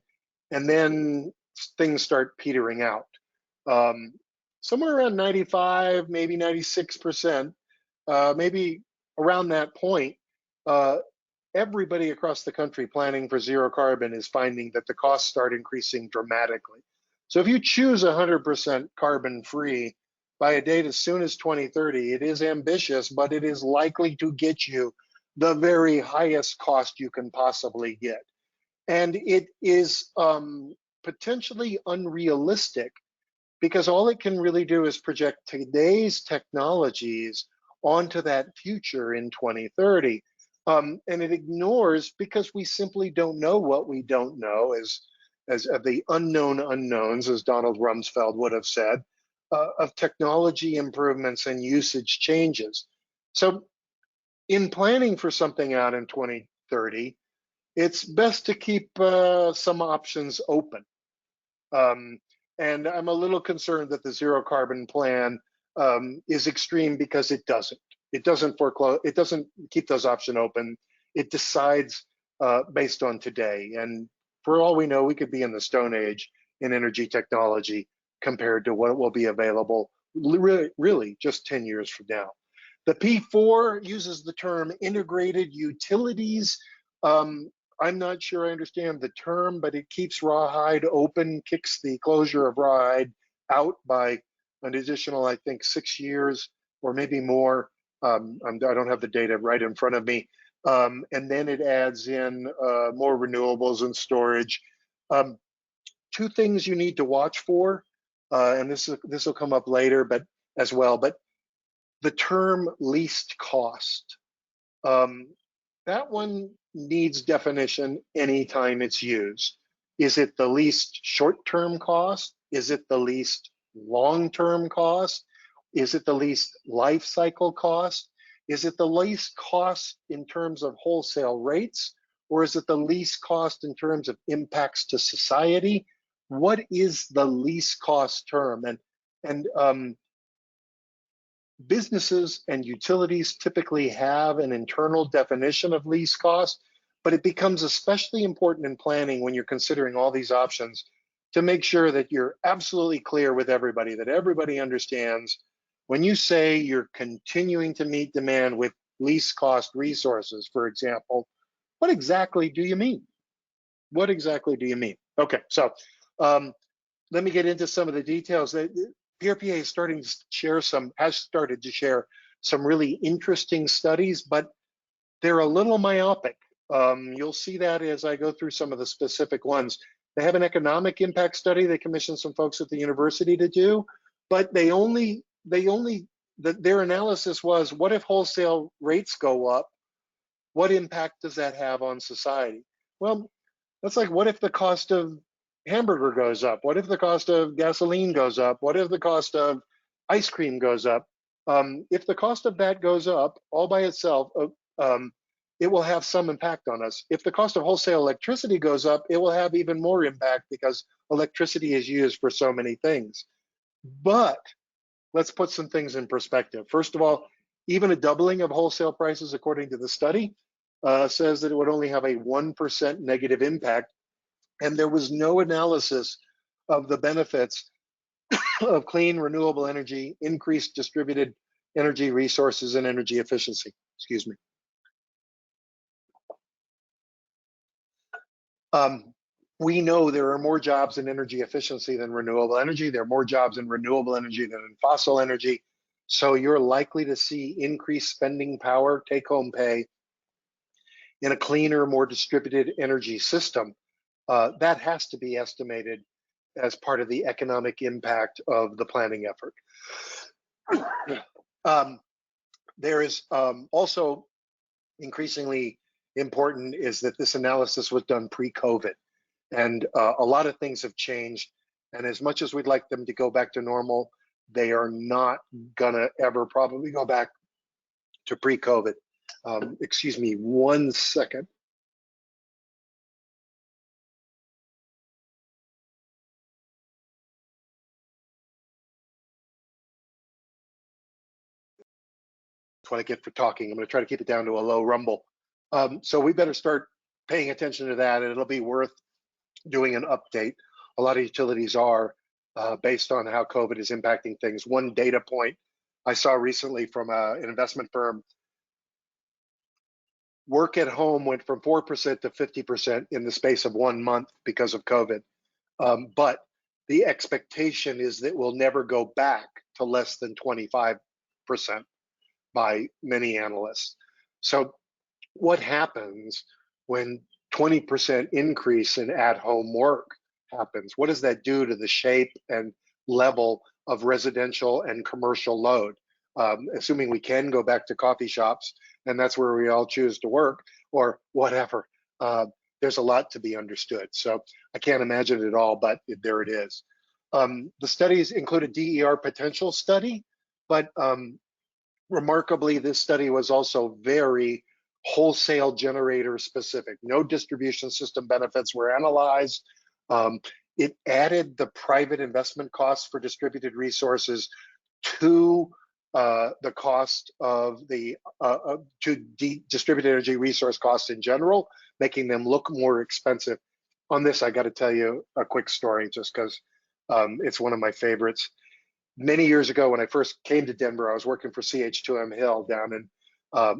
and then things start petering out. Somewhere around 95, maybe 96%, maybe around that point, everybody across the country planning for zero carbon is finding that the costs start increasing dramatically. So if you choose 100% carbon free by a date as soon as 2030, it is ambitious, but it is likely to get you the very highest cost you can possibly get. And it is potentially unrealistic because all it can really do is project today's technologies onto that future in 2030. And it ignores, because we simply don't know what we don't know, as the unknown unknowns, as Donald Rumsfeld would have said, of technology improvements and usage changes. So in planning for something out in 2030, it's best to keep some options open. And I'm a little concerned that the zero carbon plan is extreme because it doesn't. It doesn't foreclose. It doesn't keep those options open. It decides based on today. And for all we know, we could be in the Stone Age in energy technology compared to what will be available really just 10 years from now. The P4 uses the term integrated utilities. I'm not sure I understand the term, but it keeps rawhide open, kicks the closure of rawhide out by an additional, I think, 6 years or maybe more. I don't have the data right in front of me. And then it adds in more renewables and storage. Two things you need to watch for, and this will come up later, but as well. But the term least cost, that one needs definition anytime it's used. Is it the least short-term cost? Is it the least long-term cost? Is it the least life cycle cost? Is it the least cost in terms of wholesale rates? Or is it the least cost in terms of impacts to society? What is the least cost term? And businesses and utilities typically have an internal definition of least cost, but it becomes especially important in planning when you're considering all these options to make sure that you're absolutely clear with everybody, that everybody understands when you say you're continuing to meet demand with least cost resources, for example, what exactly do you mean? What exactly do you mean? Okay, so let me get into some of the details. PRPA is starting to share has started to share some really interesting studies, but they're a little myopic. You'll see that as I go through some of the specific ones. They have an economic impact study they commissioned some folks at the university to do, but their analysis was, what if wholesale rates go up? What impact does that have on society? Well, that's like, what if the cost of hamburger goes up? What if the cost of gasoline goes up? What if the cost of ice cream goes up? If the cost of that goes up all by itself, it will have some impact on us. If the cost of wholesale electricity goes up, it will have even more impact because electricity is used for so many things. But let's put some things in perspective. First of all, even a doubling of wholesale prices, according to the study, says that it would only have a 1% negative impact. And there was no analysis of the benefits of clean, renewable energy, increased distributed energy resources, and energy efficiency. Excuse me. We know there are more jobs in energy efficiency than renewable energy. There are more jobs in renewable energy than in fossil energy. So you're likely to see increased spending power, take-home pay, in a cleaner, more distributed energy system. That has to be estimated as part of the economic impact of the planning effort. There is also increasingly important is that this analysis was done pre-COVID. And a lot of things have changed. And as much as we'd like them to go back to normal, they are not gonna ever probably go back to pre-COVID. Excuse me 1 second. That's what I get for talking. I'm gonna try to keep it down to a low rumble. So we better start paying attention to that, and it'll be worth doing an update. A lot of utilities are based on how COVID is impacting things. One data point I saw recently from an investment firm, work at home went from 4% to 50% in the space of 1 month because of COVID. But the expectation is that we'll never go back to less than 25% by many analysts. So what happens when 20% increase in at-home work happens? What does that do to the shape and level of residential and commercial load? Assuming we can go back to coffee shops, and that's where we all choose to work, or whatever. There's a lot to be understood. So I can't imagine it all, but there it is. The studies include a DER potential study, but remarkably, this study was also very wholesale generator specific. No distribution system benefits were analyzed. It added the private investment costs for distributed resources to the cost of the distributed energy resource costs in general, making them look more expensive. On this, I got to tell you a quick story just because it's one of my favorites. Many years ago, when I first came to Denver, I was working for CH2M Hill down in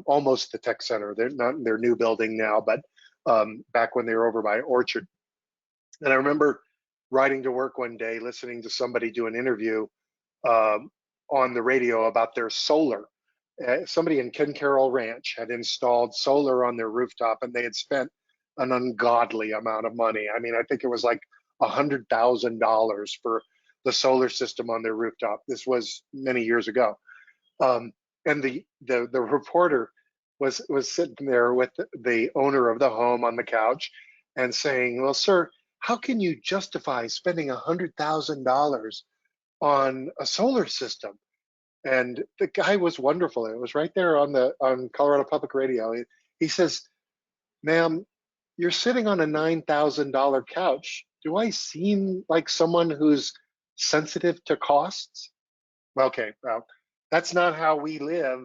almost the tech center. They're not in their new building now, but back when they were over by Orchard. And I remember riding to work one day, listening to somebody do an interview on the radio about their solar. Somebody in Ken Carroll Ranch had installed solar on their rooftop, and they had spent an ungodly amount of money. I mean, I think it was like $100,000 for the solar system on their rooftop. This was many years ago. And the reporter was sitting there with the owner of the home on the couch and saying, "Well, sir, how can you justify spending $100,000 on a solar system?" And the guy was wonderful. It was right there on Colorado Public Radio. He says, "Ma'am, you're sitting on a $9,000 couch. Do I seem like someone who's sensitive to costs?" Okay, well, that's not how we live,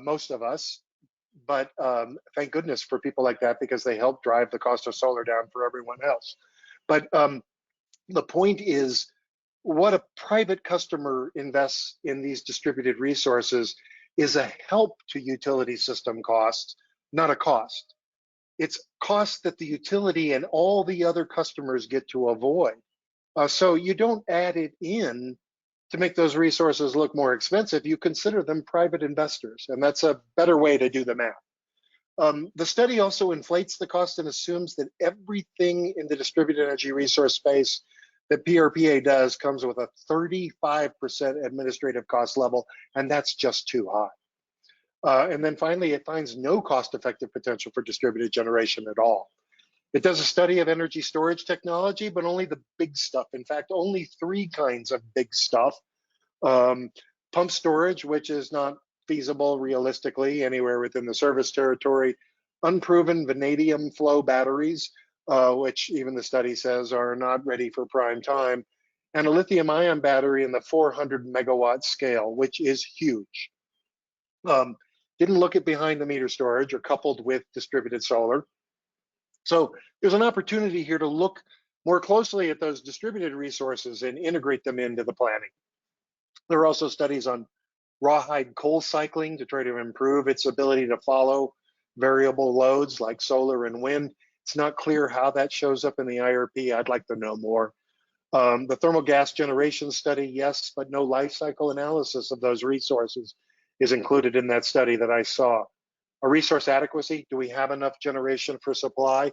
most of us. But thank goodness for people like that, because they help drive the cost of solar down for everyone else. But the point is, what a private customer invests in these distributed resources is a help to utility system costs, not a cost. It's costs that the utility and all the other customers get to avoid. So you don't add it in to make those resources look more expensive. You consider them private investors, and that's a better way to do the math. The study also inflates the cost and assumes that everything in the distributed energy resource space that PRPA does comes with a 35% administrative cost level, and that's just too high. And then finally, it finds no cost-effective potential for distributed generation at all. It does a study of energy storage technology, but only the big stuff. In fact, only 3 kinds of big stuff. Pump storage, which is not feasible realistically anywhere within the service territory. Unproven vanadium flow batteries, which even the study says are not ready for prime time. And a lithium ion battery in the 400 megawatt scale, which is huge. Didn't look at behind the meter storage or coupled with distributed solar. So there's an opportunity here to look more closely at those distributed resources and integrate them into the planning. There are also studies on rawhide coal cycling to try to improve its ability to follow variable loads like solar and wind. It's not clear how that shows up in the IRP. I'd like to know more. The thermal gas generation study, yes, but no life cycle analysis of those resources is included in that study that I saw. A resource adequacy, do we have enough generation for supply?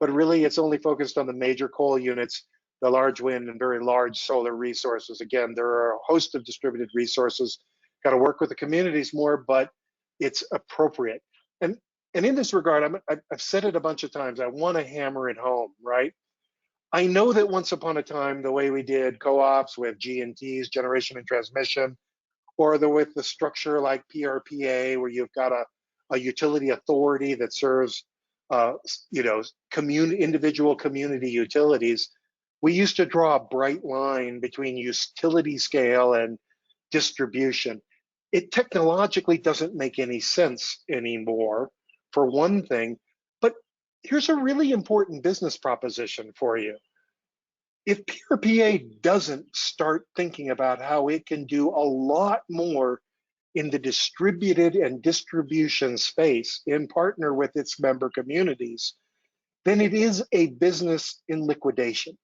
But really, it's only focused on the major coal units, the large wind and very large solar resources. Again, there are a host of distributed resources. Got to work with the communities more, but it's appropriate. And in this regard, I've said it a bunch of times, I want to hammer it home, right? I know that once upon a time, the way we did co-ops with G&Ts, generation and transmission, or with the structure like PRPA, where you've got a utility authority that serves individual community utilities, we used to draw a bright line between utility scale and distribution. It technologically doesn't make any sense anymore, for one thing, but here's a really important business proposition for you. If PRPA doesn't start thinking about how it can do a lot more in the distributed and distribution space in partner with its member communities, then it is a business in liquidation,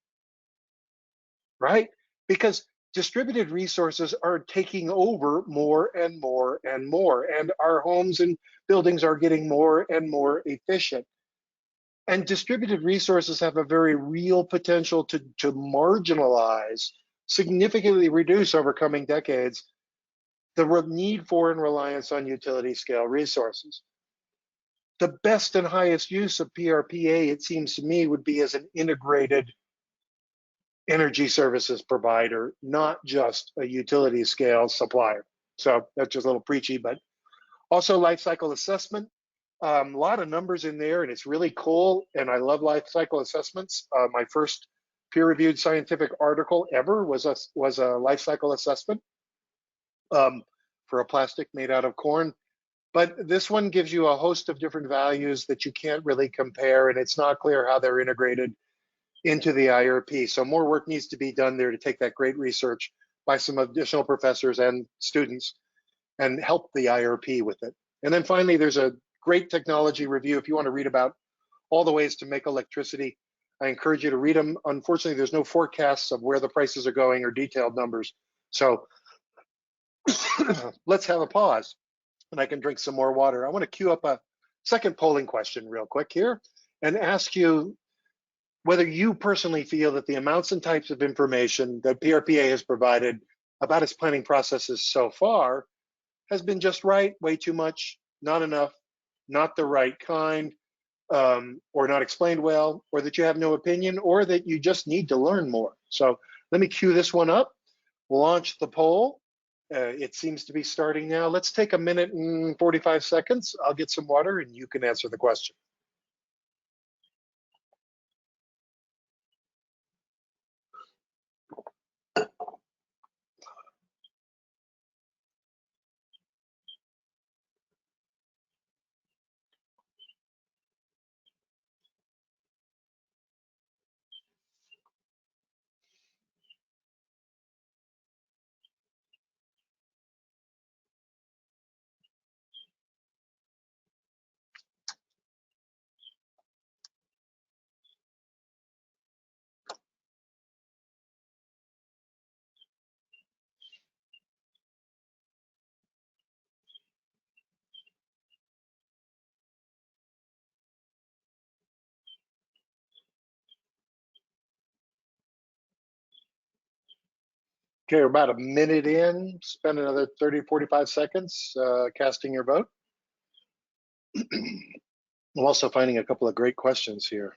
right? Because distributed resources are taking over more and more and more, and our homes and buildings are getting more and more efficient. And distributed resources have a very real potential to marginalize, significantly reduce over coming decades, the need for and reliance on utility scale resources. The best and highest use of PRPA, it seems to me, would be as an integrated energy services provider, not just a utility scale supplier. So that's just a little preachy, but also life cycle assessment. A lot of numbers in there, and it's really cool, and I love life cycle assessments. My first peer-reviewed scientific article ever was a life cycle assessment for a plastic made out of corn. But this one gives you a host of different values that you can't really compare, and it's not clear how they're integrated into the IRP. So more work needs to be done there to take that great research, by some additional professors and students and help the IRP with it. And then finally, there's a great technology review. If you want to read about all the ways to make electricity, I encourage you to read them. Unfortunately, there's no forecasts of where the prices are going or detailed numbers. So let's have a pause and I can drink some more water. I want to queue up a second polling question real quick here and ask you whether you personally feel that the amounts and types of information that PRPA has provided about its planning processes so far has been just right, way too much, not enough, not the right kind, or not explained well, or that you have no opinion, or that you just need to learn more. So let me cue this one up. We'll launch the poll. It seems to be starting now. Let's take a minute and 45 seconds. I'll get some water and you can answer the question. Okay, we're about a minute in. Spend another 30, 45 seconds casting your vote. I'm also finding a couple of great questions here.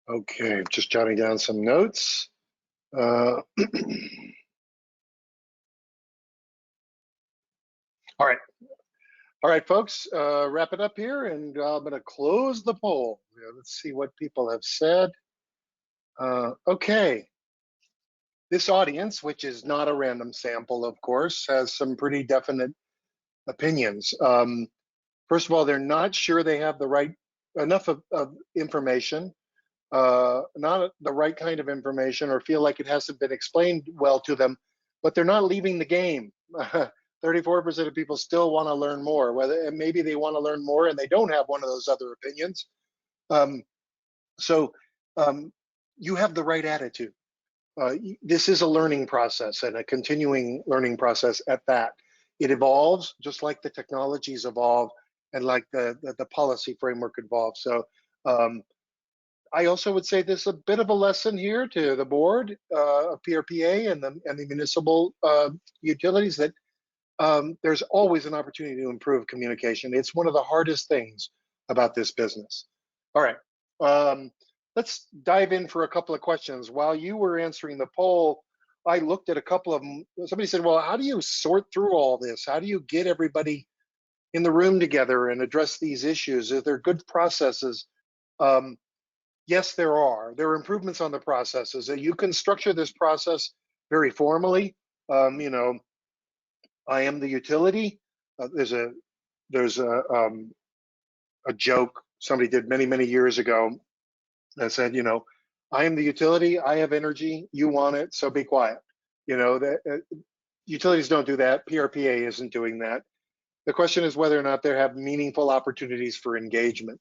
Okay, just jotting down some notes. All right, folks, wrap it up here, and I'm going to close the poll. Let's see what people have said. Okay, this audience, which is not a random sample, of course, has some pretty definite opinions. First of all, they're not sure they have the right enough of information, not the right kind of information, or feel like it hasn't been explained well to them, but they're not leaving the game. 34% of people still want to learn more, whether maybe they want to learn more and they don't have one of those other opinions. So you have the right attitude. This is a learning process and a continuing learning process at that. It evolves just like the technologies evolve and like the policy framework evolves. So I also would say there's a bit of a lesson here to the board of PRPA and the municipal utilities that there's always an opportunity to improve communication. It's one of the hardest things about this business. All right, let's dive in for a couple of questions. While you were answering the poll, I looked at a couple of them. Somebody said, well, how do you sort through all this? How do you get everybody in the room together and address these issues? Are there good processes? Yes, there are. There are improvements on the processes. You can structure this process very formally. You know, I am the utility. There's a joke somebody did many years ago that said, you know, I am the utility. I have energy. You want it, so be quiet. You know, that utilities don't do that. PRPA isn't doing that. The question is whether or not there have meaningful opportunities for engagement.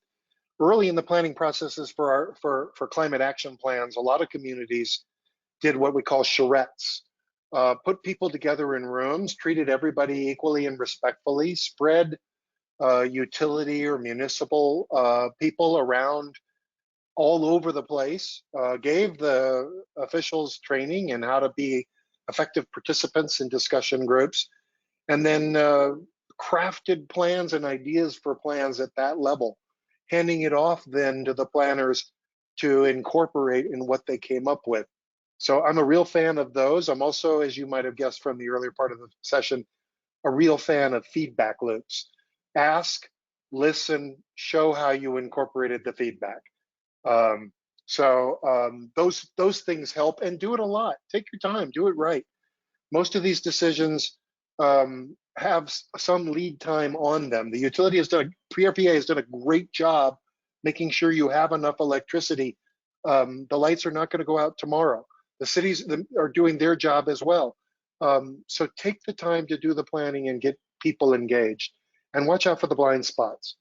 Early in the planning processes for climate action plans, a lot of communities did what we call charrettes. Put people together in rooms, treated everybody equally and respectfully, spread utility or municipal people around all over the place, gave the officials training in how to be effective participants in discussion groups, and then crafted plans and ideas for plans at that level, handing it off then to the planners to incorporate in what they came up with. So I'm a real fan of those. I'm also, as you might have guessed from the earlier part of the session, a real fan of feedback loops. Ask, listen, show how you incorporated the feedback. Those things help, and do it a lot. Take your time, do it right. Most of these decisions have some lead time on them. The utility has done, PRPA has done a great job making sure you have enough electricity. The lights are not going to go out tomorrow. The cities are doing their job as well. So take the time to do the planning and get people engaged, and watch out for the blind spots.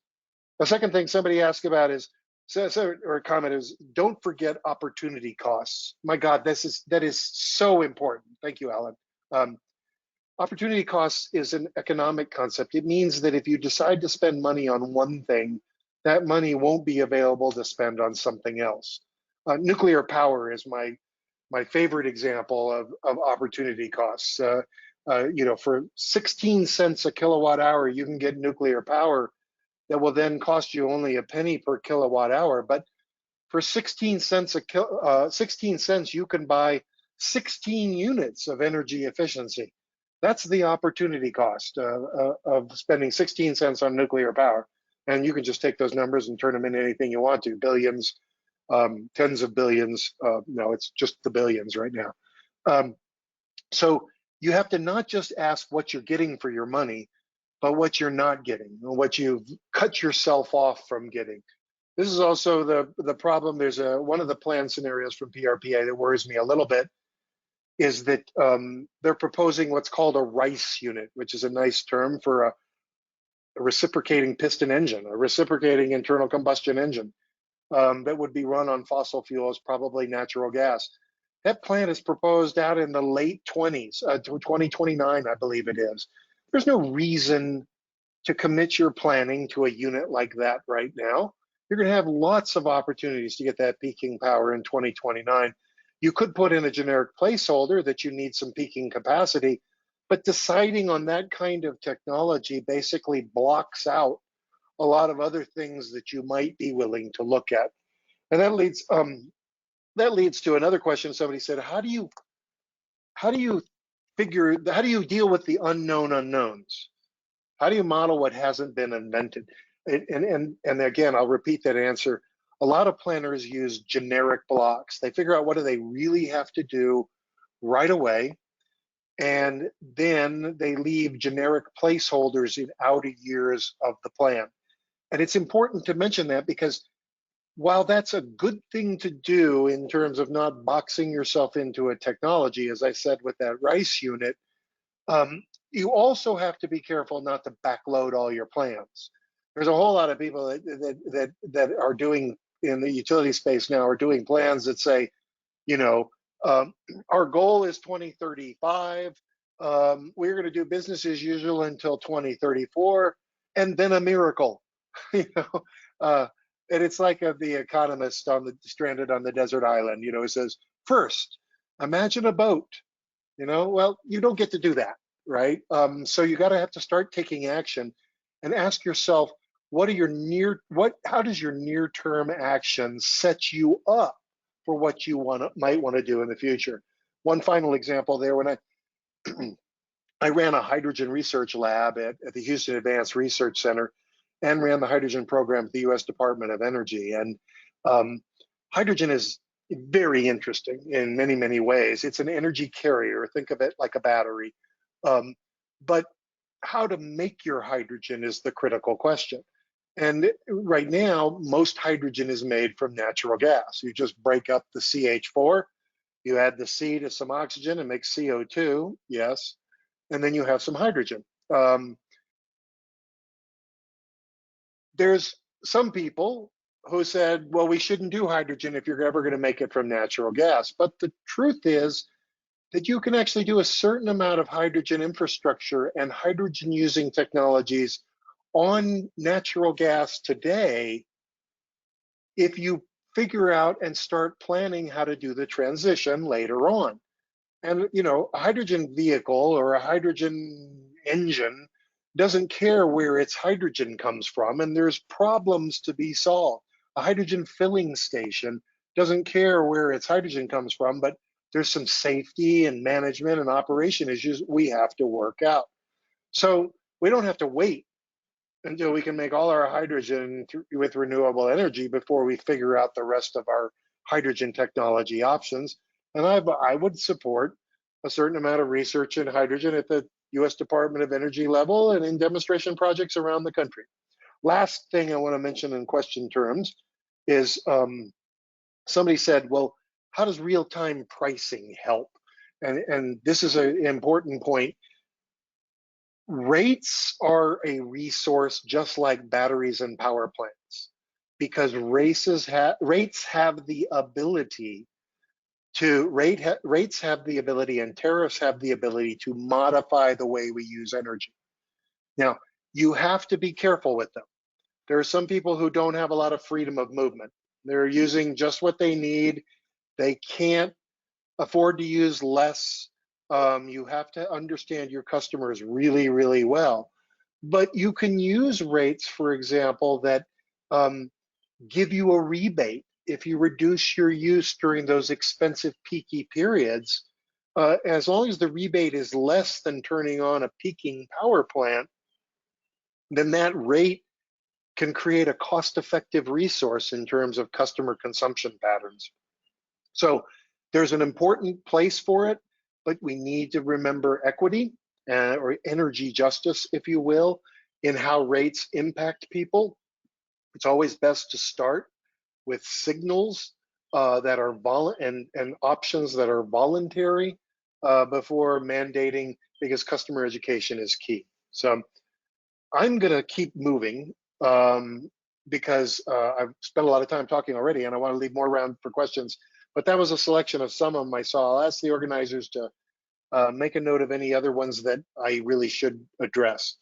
The second thing somebody asked about is, or a comment is, don't forget opportunity costs. My God, that is so important. Thank you, Alan. Opportunity costs is an economic concept. It means that if you decide to spend money on one thing, that money won't be available to spend on something else. Nuclear power is my favorite example of opportunity costs. For 16 cents a kilowatt hour, you can get nuclear power that will then cost you only a penny per kilowatt hour. But for 16 cents, 16 cents, you can buy 16 units of energy efficiency. That's the opportunity cost of spending 16 cents on nuclear power. And you can just take those numbers and turn them into anything you want to, billions, tens of billions. No, it's just the billions right now. So you have to not just ask what you're getting for your money, but what you're not getting, what you've cut yourself off from getting. This is also the problem. There's one of the plan scenarios from PRPA that worries me a little bit, is that they're proposing what's called a RICE unit, which is a nice term for a reciprocating piston engine, a reciprocating internal combustion engine that would be run on fossil fuels, probably natural gas. That plant is proposed out in the late 20s, 2029, I believe it is. There's no reason to commit your planning to a unit like that right now. You're going to have lots of opportunities to get that peaking power in 2029. You could put in a generic placeholder that you need some peaking capacity, but deciding on that kind of technology basically blocks out a lot of other things that you might be willing to look at. And that leads to another question. Somebody said, how do you deal with the unknown unknowns? How do you model what hasn't been invented? And again, I'll repeat that answer. A lot of planners use generic blocks. They figure out what do they really have to do right away, and then they leave generic placeholders in outer years of the plan. And it's important to mention that, because while that's a good thing to do in terms of not boxing yourself into a technology, as I said with that RICE unit, you also have to be careful not to backload all your plans. There's a whole lot of people that are doing in the utility space now, are doing plans that say, our goal is 2035. We're going to do business as usual until 2034, and then a miracle. And it's like the economist stranded on the desert island. It says, first, imagine a boat. Well, you don't get to do that, right? So you have to start taking action and ask yourself, how does your near-term action set you up for what you might want to do in the future? One final example there, when I ran a hydrogen research lab at the Houston Advanced Research Center, and ran the hydrogen program at the U.S. Department of Energy. And hydrogen is very interesting in many, many ways. It's an energy carrier. Think of it like a battery. But how to make your hydrogen is the critical question. And right now, most hydrogen is made from natural gas. You just break up the CH4, you add the C to some oxygen and make CO2, yes, and then you have some hydrogen. There's some people who said, well, we shouldn't do hydrogen if you're ever going to make it from natural gas. But the truth is that you can actually do a certain amount of hydrogen infrastructure and hydrogen using technologies on natural gas today if you figure out and start planning how to do the transition later on. And a hydrogen vehicle or a hydrogen engine doesn't care where its hydrogen comes from, and there's problems to be solved. A hydrogen filling station doesn't care where its hydrogen comes from, but there's some safety and management and operation issues we have to work out. So we don't have to wait until we can make all our hydrogen with renewable energy before we figure out the rest of our hydrogen technology options. And I would support a certain amount of research in hydrogen at the US Department of Energy level and in demonstration projects around the country. Last thing I want to mention in question terms is somebody said, well, how does real-time pricing help? And this is an important point. Rates are a resource just like batteries and power plants, because rates have the ability to rates have the ability and tariffs have the ability to modify the way we use energy. Now, you have to be careful with them. There are some people who don't have a lot of freedom of movement. They're using just what they need. They can't afford to use less. You have to understand your customers really, really well. But you can use rates, for example, that give you a rebate if you reduce your use during those expensive peaky periods. As long as the rebate is less than turning on a peaking power plant, then that rate can create a cost-effective resource in terms of customer consumption patterns. So there's an important place for it, but we need to remember equity or energy justice, if you will, in how rates impact people. It's always best to start with signals that are and options that are voluntary before mandating, because customer education is key. So I'm going to keep moving because I've spent a lot of time talking already, and I want to leave more room for questions. But that was a selection of some of them I saw. I'll ask the organizers to make a note of any other ones that I really should address.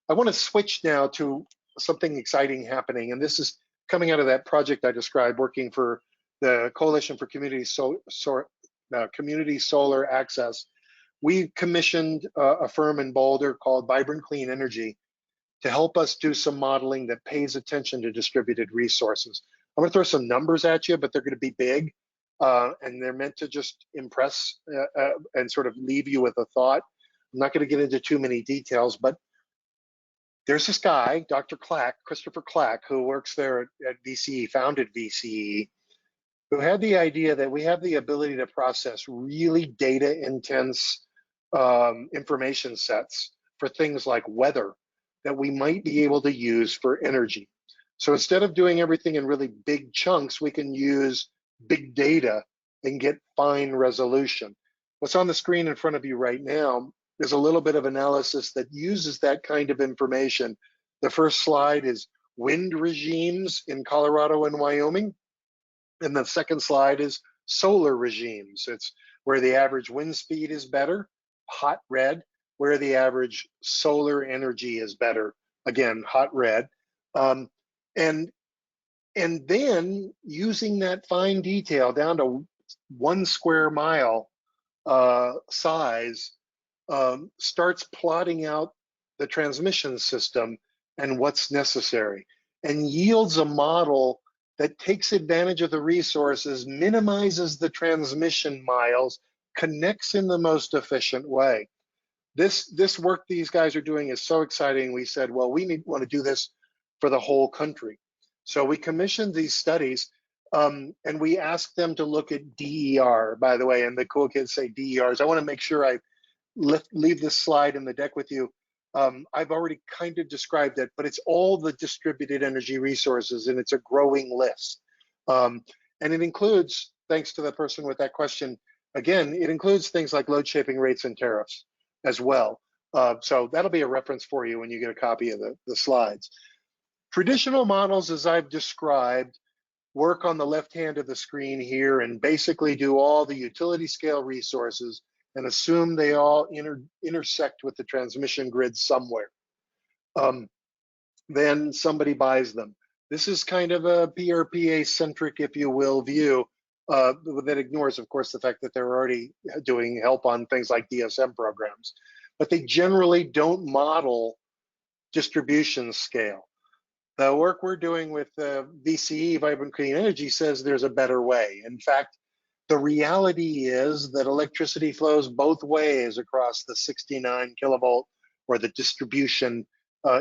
I want to switch now to something exciting happening, and this is coming out of that project I described, working for the Coalition for Community Solar Access. We commissioned a firm in Boulder called Vibrant Clean Energy to help us do some modeling that pays attention to distributed resources. I'm going to throw some numbers at you, but they're going to be big, and they're meant to just impress and sort of leave you with a thought. I'm not going to get into too many details, but there's this guy, Dr. Clack, Christopher Clack, who works there at VCE, founded VCE, who had the idea that we have the ability to process really data-intense information sets for things like weather that we might be able to use for energy. So instead of doing everything in really big chunks, we can use big data and get fine resolution. What's on the screen in front of you right now is a little bit of analysis that uses that kind of information. The first slide is wind regimes in Colorado and Wyoming. And the second slide is solar regimes. It's where the average wind speed is better, hot red, where the average solar energy is better, again, hot red. And then using that fine detail down to 1 square mile size, starts plotting out the transmission system and what's necessary, and yields a model that takes advantage of the resources, minimizes the transmission miles, connects in the most efficient way. This work these guys are doing is so exciting. We said, well, we want to do this for the whole country. So we commissioned these studies, and we asked them to look at DER, by the way, and the cool kids say DERs. I want to make sure I leave this slide in the deck with you. I've already kind of described it, but it's all the distributed energy resources, and it's a growing list. And it includes, thanks to the person with that question, again, it includes things like load shaping rates and tariffs as well. So that'll be a reference for you when you get a copy of the slides. Traditional models, as I've described, work on the left hand of the screen here and basically do all the utility scale resources and assume they all intersect with the transmission grid somewhere. Then somebody buys them. This is kind of a PRPA-centric, if you will, view that ignores, of course, the fact that they're already doing help on things like DSM programs. but they generally don't model distribution scale. The work we're doing with VCE, Vibrant Clean Energy, says there's a better way. In fact, the reality is that electricity flows both ways across the 69 kilovolt or the distribution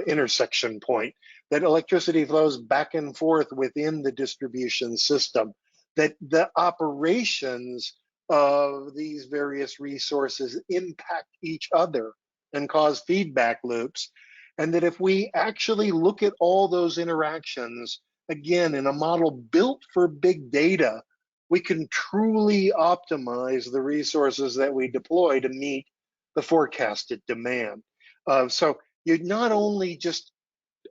intersection point, that electricity flows back and forth within the distribution system, that the operations of these various resources impact each other and cause feedback loops. And that if we actually look at all those interactions, again, in a model built for big data, we can truly optimize the resources that we deploy to meet the forecasted demand. So you not only just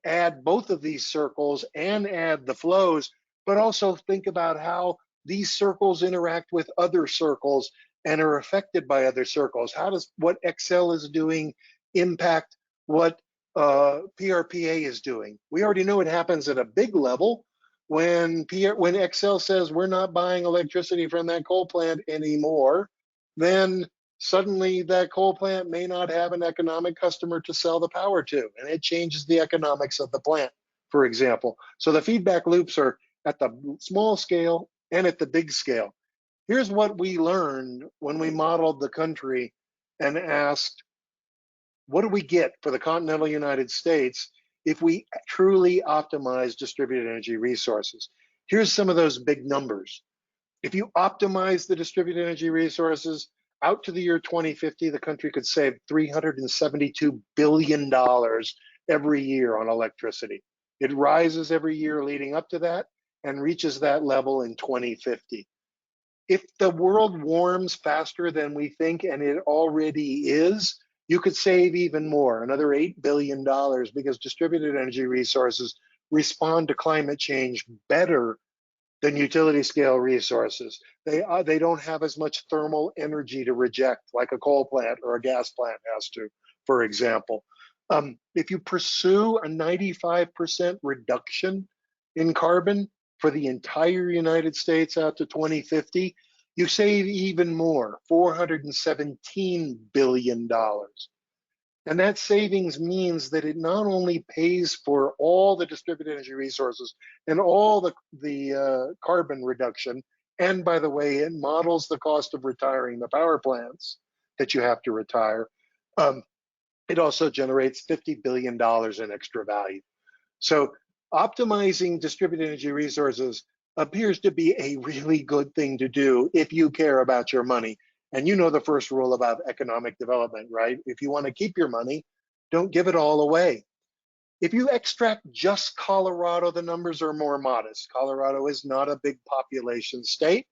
add both of these circles and add the flows, but also think about how these circles interact with other circles and are affected by other circles. How does what Excel is doing impact what PRPA is doing? We already know it happens at a big level. When Excel says we're not buying electricity from that coal plant anymore, then suddenly that coal plant may not have an economic customer to sell the power to, and it changes the economics of the plant, for example. So the feedback loops are at the small scale and at the big scale. Here's what we learned when we modeled the country and asked, what do we get for the continental United States if we truly optimize distributed energy resources? Here's some of those big numbers. If you optimize the distributed energy resources out to the year 2050, the country could save $372 billion every year on electricity. It rises every year leading up to that and reaches that level in 2050. If the world warms faster than we think, and it already is, you could save even more, another $8 billion, because distributed energy resources respond to climate change better than utility scale resources. They don't have as much thermal energy to reject like a coal plant or a gas plant has to, for example. If you pursue a 95% reduction in carbon for the entire United States out to 2050, you save even more, $417 billion. And that savings means that it not only pays for all the distributed energy resources and all the carbon reduction, and by the way, it models the cost of retiring the power plants that you have to retire. It also generates $50 billion in extra value. So optimizing distributed energy resources appears to be a really good thing to do if you care about your money. And you know the first rule about economic development, right? If you want to keep your money, don't give it all away. If you extract just Colorado, the numbers are more modest. Colorado is not a big population state.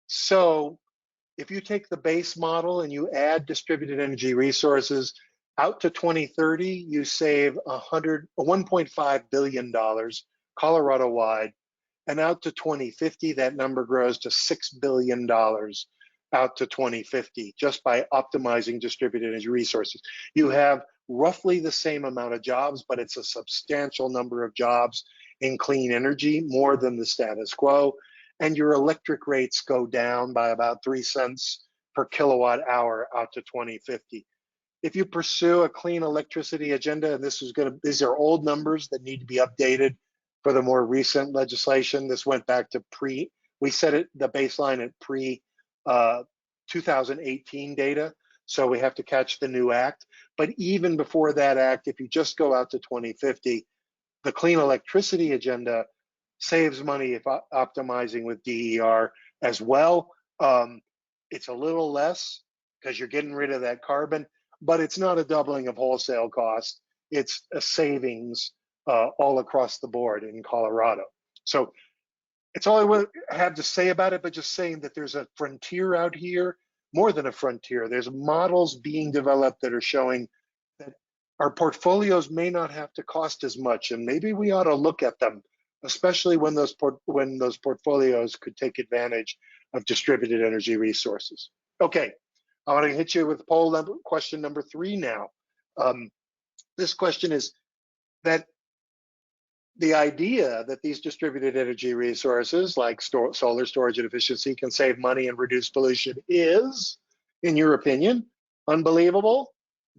So if you take the base model and you add distributed energy resources out to 2030, you save $1.5 billion Colorado-wide. And out to 2050, that number grows to $6 billion out to 2050, just by optimizing distributed energy resources. You have roughly the same amount of jobs, but it's a substantial number of jobs in clean energy, more than the status quo. And your electric rates go down by about 3 cents per kilowatt hour out to 2050. If you pursue a clean electricity agenda, and these are old numbers that need to be updated for the more recent legislation. This went back to we set it the baseline at pre 2018 data, so we have to catch the new act. But even before that act, if you just go out to 2050, the clean electricity agenda saves money if optimizing with DER as well. It's a little less because you're getting rid of that carbon, but it's not a doubling of wholesale cost. It's a savings all across the board in Colorado. So it's all I have to say about it, but just saying that there's a frontier out here, more than a frontier. There's models being developed that are showing that our portfolios may not have to cost as much, and maybe we ought to look at them, especially when those portfolios could take advantage of distributed energy resources. Okay, I want to hit you with question number 3 now. This question is that the idea that these distributed energy resources like solar storage and efficiency can save money and reduce pollution is, in your opinion, Unbelievable?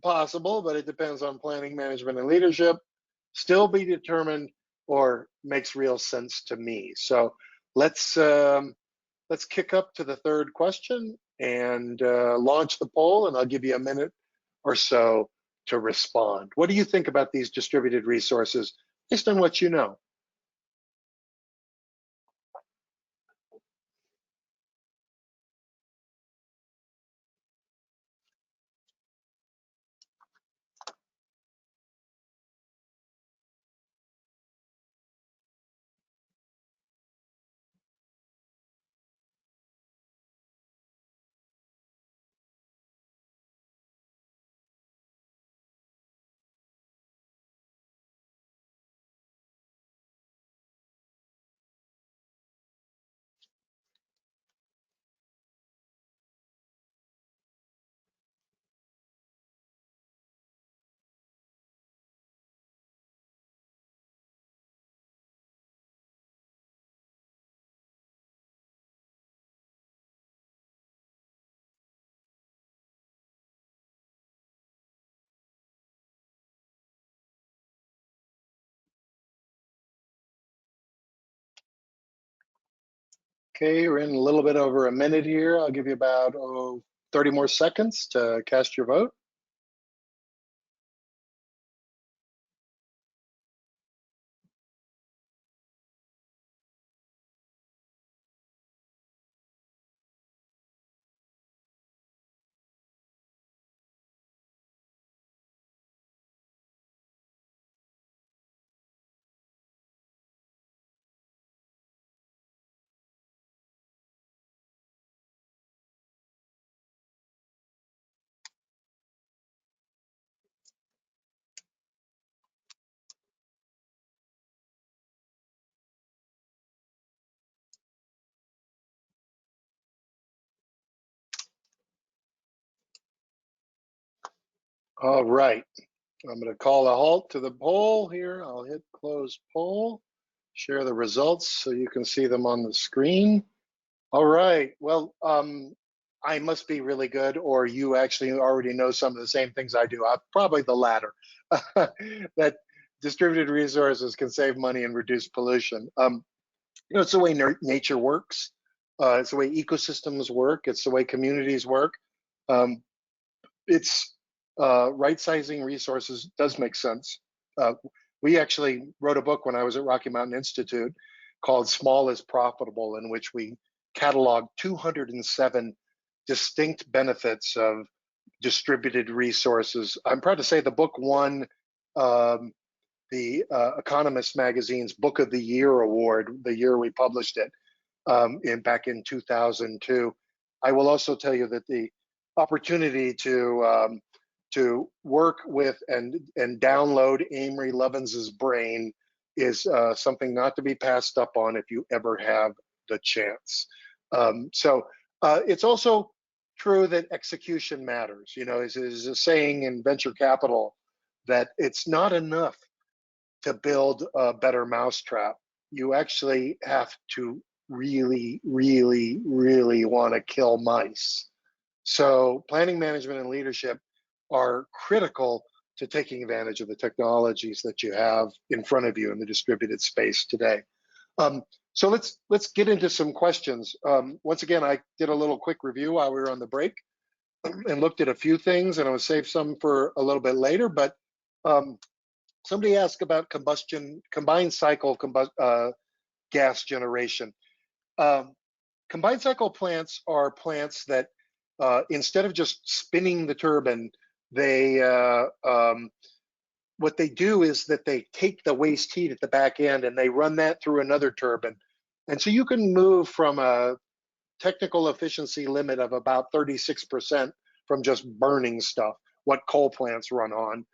Possible, but it depends on planning, management, and leadership. Still be determined, or makes real sense to me. So let's kick up to the third question and launch the poll, and I'll give you a minute or so to respond. What do you think about these distributed resources based on what you know? Okay, we're in a little bit over a minute here. I'll give you about 30 more seconds to cast your vote. All right, I'm going to call a halt to the poll here. I'll hit close poll, share the results so you can see them on the screen. All right, well, I must be really good, or you actually already know some of the same things I do. Probably the latter, that distributed resources can save money and reduce pollution. It's the way nature works. It's the way ecosystems work. It's the way communities work. Um, it's right-sizing resources does make sense. We actually wrote a book when I was at Rocky Mountain Institute called Small is Profitable, in which we cataloged 207 distinct benefits of distributed resources. I'm proud to say the book won the Economist magazine's Book of the Year award the year we published it, back in 2002. I will also tell you that the opportunity to work with and download Amory Lovins's brain is something not to be passed up on if you ever have the chance. So it's also true that execution matters. Is a saying in venture capital that it's not enough to build a better mousetrap. You actually have to really, really, really want to kill mice. So planning, management, and leadership are critical to taking advantage of the technologies that you have in front of you in the distributed space today. So let's get into some questions. Once again, I did a little quick review while we were on the break and looked at a few things, and I will save some for a little bit later. But somebody asked about combined cycle gas generation. Combined cycle plants are plants that instead of just spinning the turbine, what they do is that they take the waste heat at the back end and they run that through another turbine. And so you can move from a technical efficiency limit of about 36% from just burning stuff, what coal plants run on.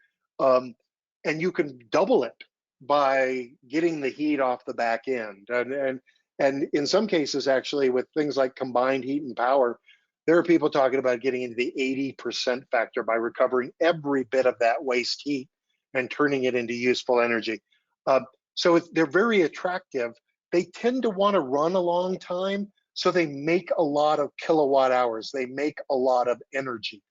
And you can double it by getting the heat off the back end. And in some cases, actually, with things like combined heat and power, there are people talking about getting into the 80% factor by recovering every bit of that waste heat and turning it into useful energy. So they're very attractive. They tend to want to run a long time, so they make a lot of kilowatt hours. They make a lot of energy.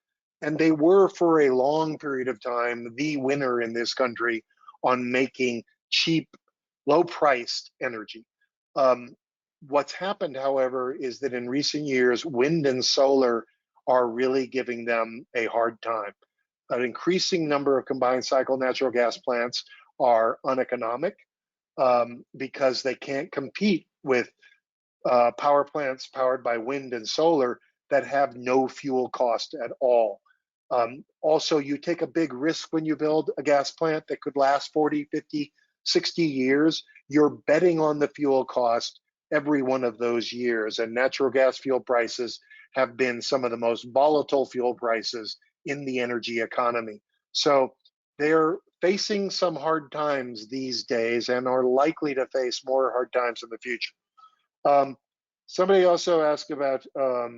And they were, for a long period of time, the winner in this country on making cheap, low-priced energy. What's happened, however, is that in recent years, wind and solar are really giving them a hard time. An increasing number of combined cycle natural gas plants are uneconomic because they can't compete with power plants powered by wind and solar that have no fuel cost at all. Also, you take a big risk when you build a gas plant that could last 40, 50, 60 years. You're betting on the fuel cost every one of those years. And natural gas fuel prices have been some of the most volatile fuel prices in the energy economy. So they're facing some hard times these days and are likely to face more hard times in the future. Somebody also asked about a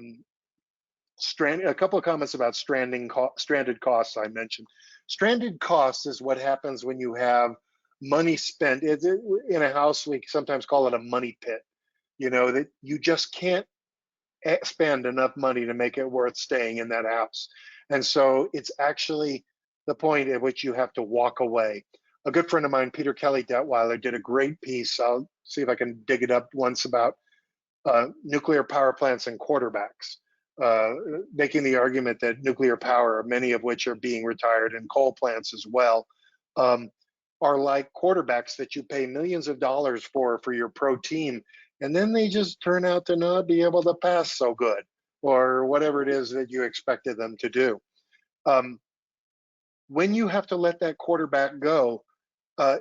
couple of comments about stranded costs I mentioned. Stranded costs is what happens when you have money spent. In a house, we sometimes call it a money pit. You know, that you just can't spend enough money to make it worth staying in that house. And so it's actually the point at which you have to walk away. A good friend of mine, Peter Kelly Detweiler, did a great piece. I'll see if I can dig it up once about nuclear power plants and quarterbacks, making the argument that nuclear power, many of which are being retired, and coal plants as well, are like quarterbacks that you pay millions of dollars for your pro team, and then they just turn out to not be able to pass so good, or whatever it is that you expected them to do. When you have to let that quarterback go,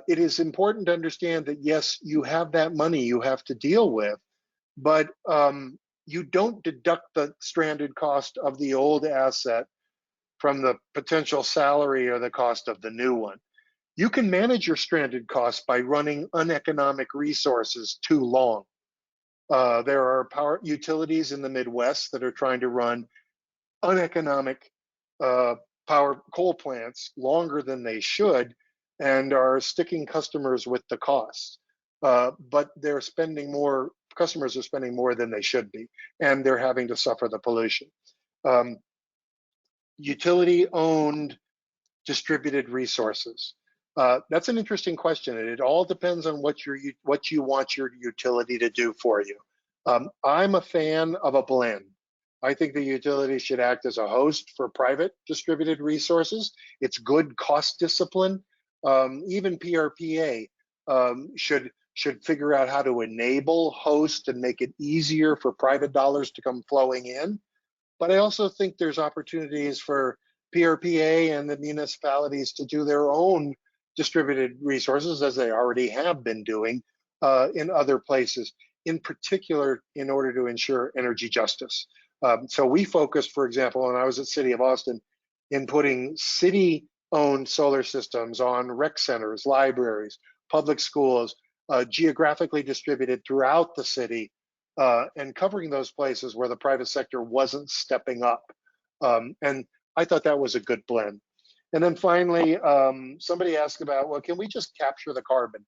it is important to understand that yes, you have that money you have to deal with, but you don't deduct the stranded cost of the old asset from the potential salary or the cost of the new one. You can manage your stranded costs by running uneconomic resources too long. There are power utilities in the Midwest that are trying to run uneconomic power coal plants longer than they should and are sticking customers with the costs. But they're spending more, customers are spending more than they should be, and they're having to suffer the pollution. Utility-owned distributed resources. That's an interesting question, and it all depends on what you want your utility to do for you. I'm a fan of a blend. I think the utility should act as a host for private distributed resources. It's good cost discipline. Even PRPA should figure out how to enable host and make it easier for private dollars to come flowing in. But I also think there's opportunities for PRPA and the municipalities to do their own distributed resources, as they already have been doing in other places, in particular in order to ensure energy justice. So we focused, for example, when I was at City of Austin, in putting city-owned solar systems on rec centers, libraries, public schools, geographically distributed throughout the city, and covering those places where the private sector wasn't stepping up. And I thought that was a good blend. And then finally, somebody asked about, well, can we just capture the carbon?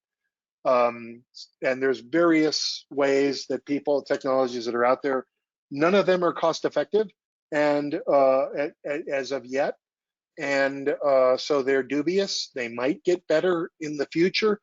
And there's various ways that technologies that are out there. None of them are cost effective, and as of yet. And so they're dubious. They might get better in the future.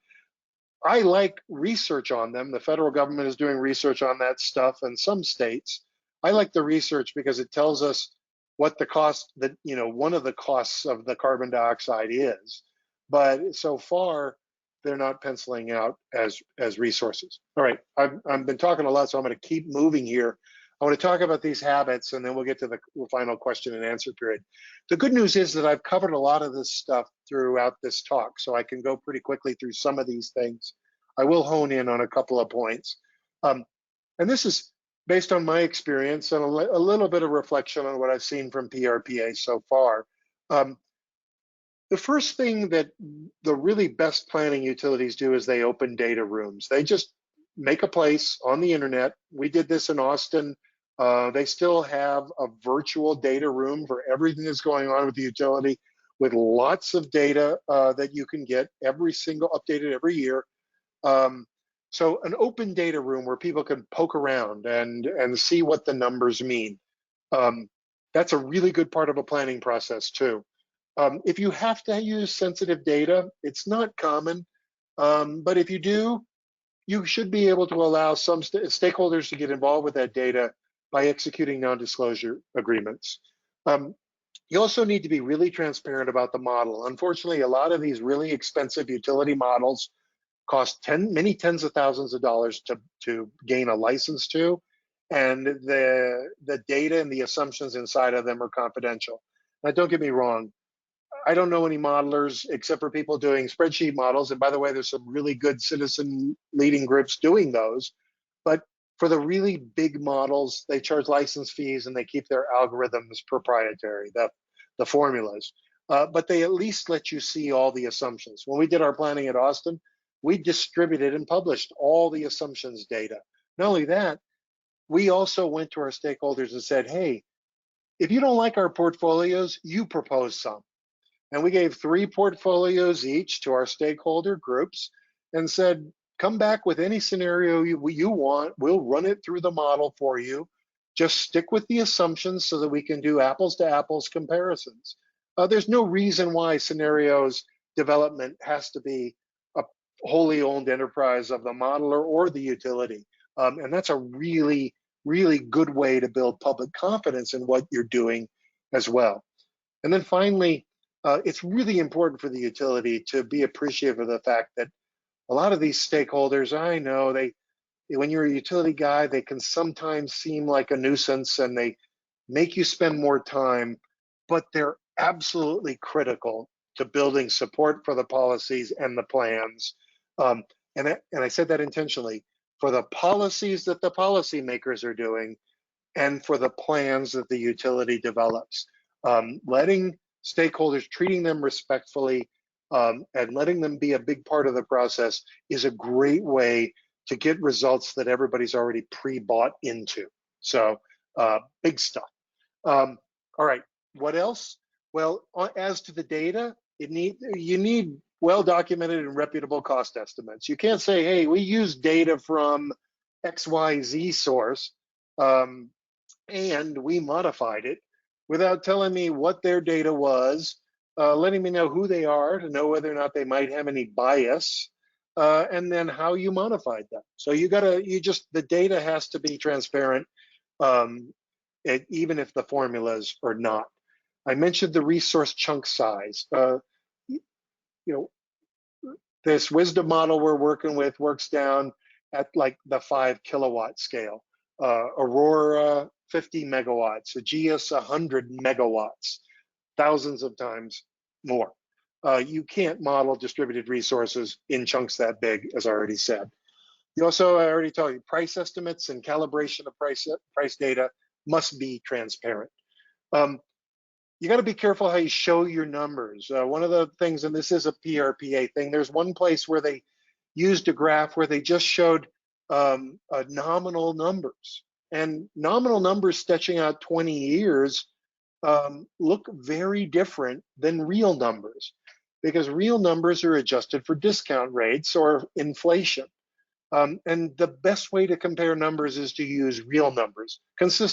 I like research on them. The federal government is doing research on that stuff in some states. I like the research because it tells us what the cost, one of the costs of the carbon dioxide is. But so far, they're not penciling out as resources. All right, I've been talking a lot, so I'm going to keep moving here. I want to talk about these habits, and then we'll get to the final question and answer period. The good news is that I've covered a lot of this stuff throughout this talk, so I can go pretty quickly through some of these things. I will hone in on a couple of points. And this is based on my experience and a little bit of reflection on what I've seen from PRPA so far. The first thing that the really best planning utilities do is they open data rooms. They just make a place on the internet. We did this in Austin. They still have a virtual data room for everything that's going on with the utility, with lots of data that you can get updated every year. So an open data room where people can poke around and see what the numbers mean. That's a really good part of a planning process too. If you have to use sensitive data, it's not common, but if you do, you should be able to allow some stakeholders to get involved with that data by executing non-disclosure agreements. You also need to be really transparent about the model. Unfortunately, a lot of these really expensive utility models cost many tens of thousands of dollars to gain a license to, and the data and the assumptions inside of them are confidential. Now, don't get me wrong, I don't know any modelers except for people doing spreadsheet models. And by the way, there's some really good citizen leading groups doing those. But for the really big models, they charge license fees and they keep their algorithms proprietary, the formulas. But they at least let you see all the assumptions. When we did our planning at Austin, we distributed and published all the assumptions data. Not only that, we also went to our stakeholders and said, hey, if you don't like our portfolios, you propose some. And we gave 3 portfolios each to our stakeholder groups and said, come back with any scenario you want. We'll run it through the model for you. Just stick with the assumptions so that we can do apples to apples comparisons. There's no reason why scenarios development has to be a wholly owned enterprise of the modeler or the utility. And that's a really, really good way to build public confidence in what you're doing as well. And then finally, it's really important for the utility to be appreciative of the fact that a lot of these stakeholders, I know when you're a utility guy, they can sometimes seem like a nuisance and they make you spend more time, but they're absolutely critical to building support for the policies and the plans. And I said that intentionally, for the policies that the policymakers are doing and for the plans that the utility develops. Letting stakeholders, treating them respectfully, and letting them be a big part of the process is a great way to get results that everybody's already pre-bought into. So big stuff. All right, what else? Well, as to the data, you need well-documented and reputable cost estimates. You can't say, hey, we use data from XYZ source and we modified it without telling me what their data was, letting me know who they are to know whether or not they might have any bias, and then how you modified them. So the data has to be transparent, even if the formulas are not. I mentioned the resource chunk size. This wisdom model we're working with works down at like the 5 kilowatt scale. Aurora, 50 megawatts, Aegeus, 100 megawatts, thousands of times more. You can't model distributed resources in chunks that big, as I already said. I already told you, price estimates and calibration of price data must be transparent. You got to be careful how you show your numbers. One of the things, and this is a PRPA thing, there's one place where they used a graph where they just showed nominal numbers. And nominal numbers stretching out 20 years look very different than real numbers, because real numbers are adjusted for discount rates or inflation. And the best way to compare numbers is to use real numbers,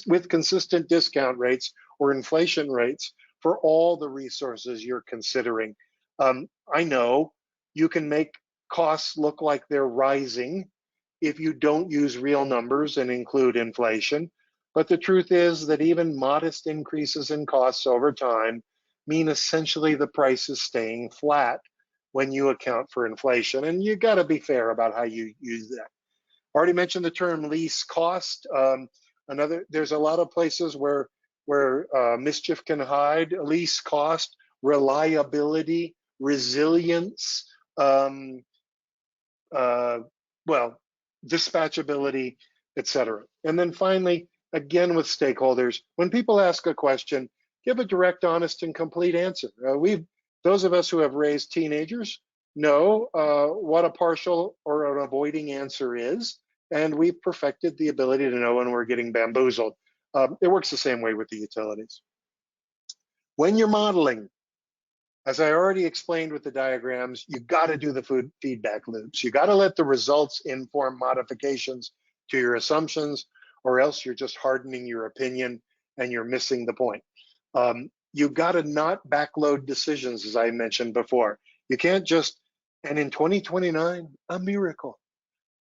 with consistent discount rates or inflation rates for all the resources you're considering. I know you can make costs look like they're rising if you don't use real numbers and include inflation. But the truth is that even modest increases in costs over time mean essentially the price is staying flat when you account for inflation. And you got to be fair about how you use that. Already mentioned the term lease cost. There's a lot of places where mischief can hide. Lease cost, reliability, resilience, dispatchability, etc. And then finally, again with stakeholders, when people ask a question, give a direct, honest, and complete answer. Those of us who have raised teenagers know what a partial or an avoiding answer is, and we've perfected the ability to know when we're getting bamboozled. It works the same way with the utilities. When you're modeling, as I already explained with the diagrams, you got to do the feedback loops. You got to let the results inform modifications to your assumptions, or else you're just hardening your opinion and you're missing the point. You got to not backload decisions, as I mentioned before. You can't just, and in 2029, a miracle.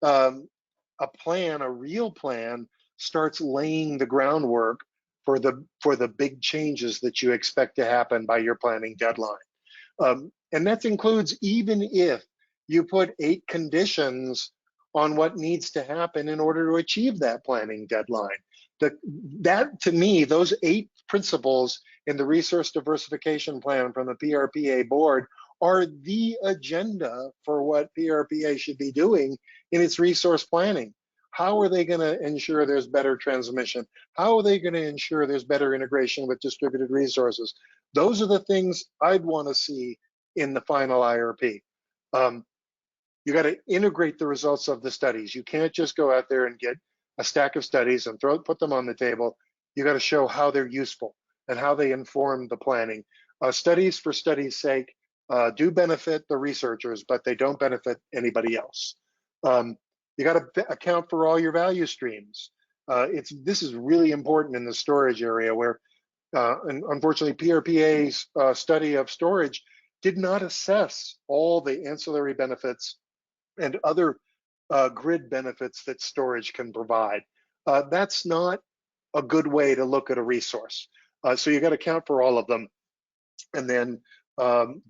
A plan, a real plan, starts laying the groundwork for the big changes that you expect to happen by your planning deadline. And that includes even if you put 8 conditions on what needs to happen in order to achieve that planning deadline. That, to me, those 8 principles in the resource diversification plan from the PRPA board are the agenda for what PRPA should be doing in its resource planning. How are they going to ensure there's better transmission? How are they going to ensure there's better integration with distributed resources? Those are the things I'd want to see in the final IRP. You got to integrate the results of the studies. You can't just go out there and get a stack of studies and put them on the table. You got to show how they're useful and how they inform the planning. Studies for studies' sake do benefit the researchers, but they don't benefit anybody else. You got to account for all your value streams. This is really important in the storage area where, and unfortunately, PRPA's study of storage did not assess all the ancillary benefits and other grid benefits that storage can provide. That's not a good way to look at a resource. So you got to account for all of them. And then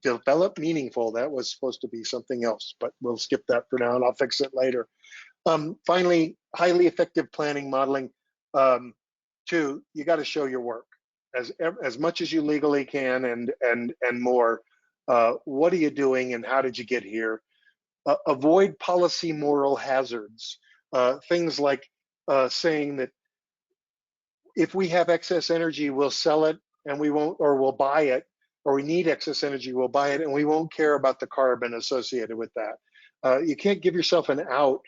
develop meaningful. That was supposed to be something else, but we'll skip that for now and I'll fix it later. Finally, highly effective planning modeling. 2, you got to show your work as much as you legally can and more. What are you doing and how did you get here? Avoid policy moral hazards. Things like saying that if we have excess energy, we'll sell it and we won't, or we'll buy it, or we need excess energy, we'll buy it and we won't care about the carbon associated with that. You can't give yourself an out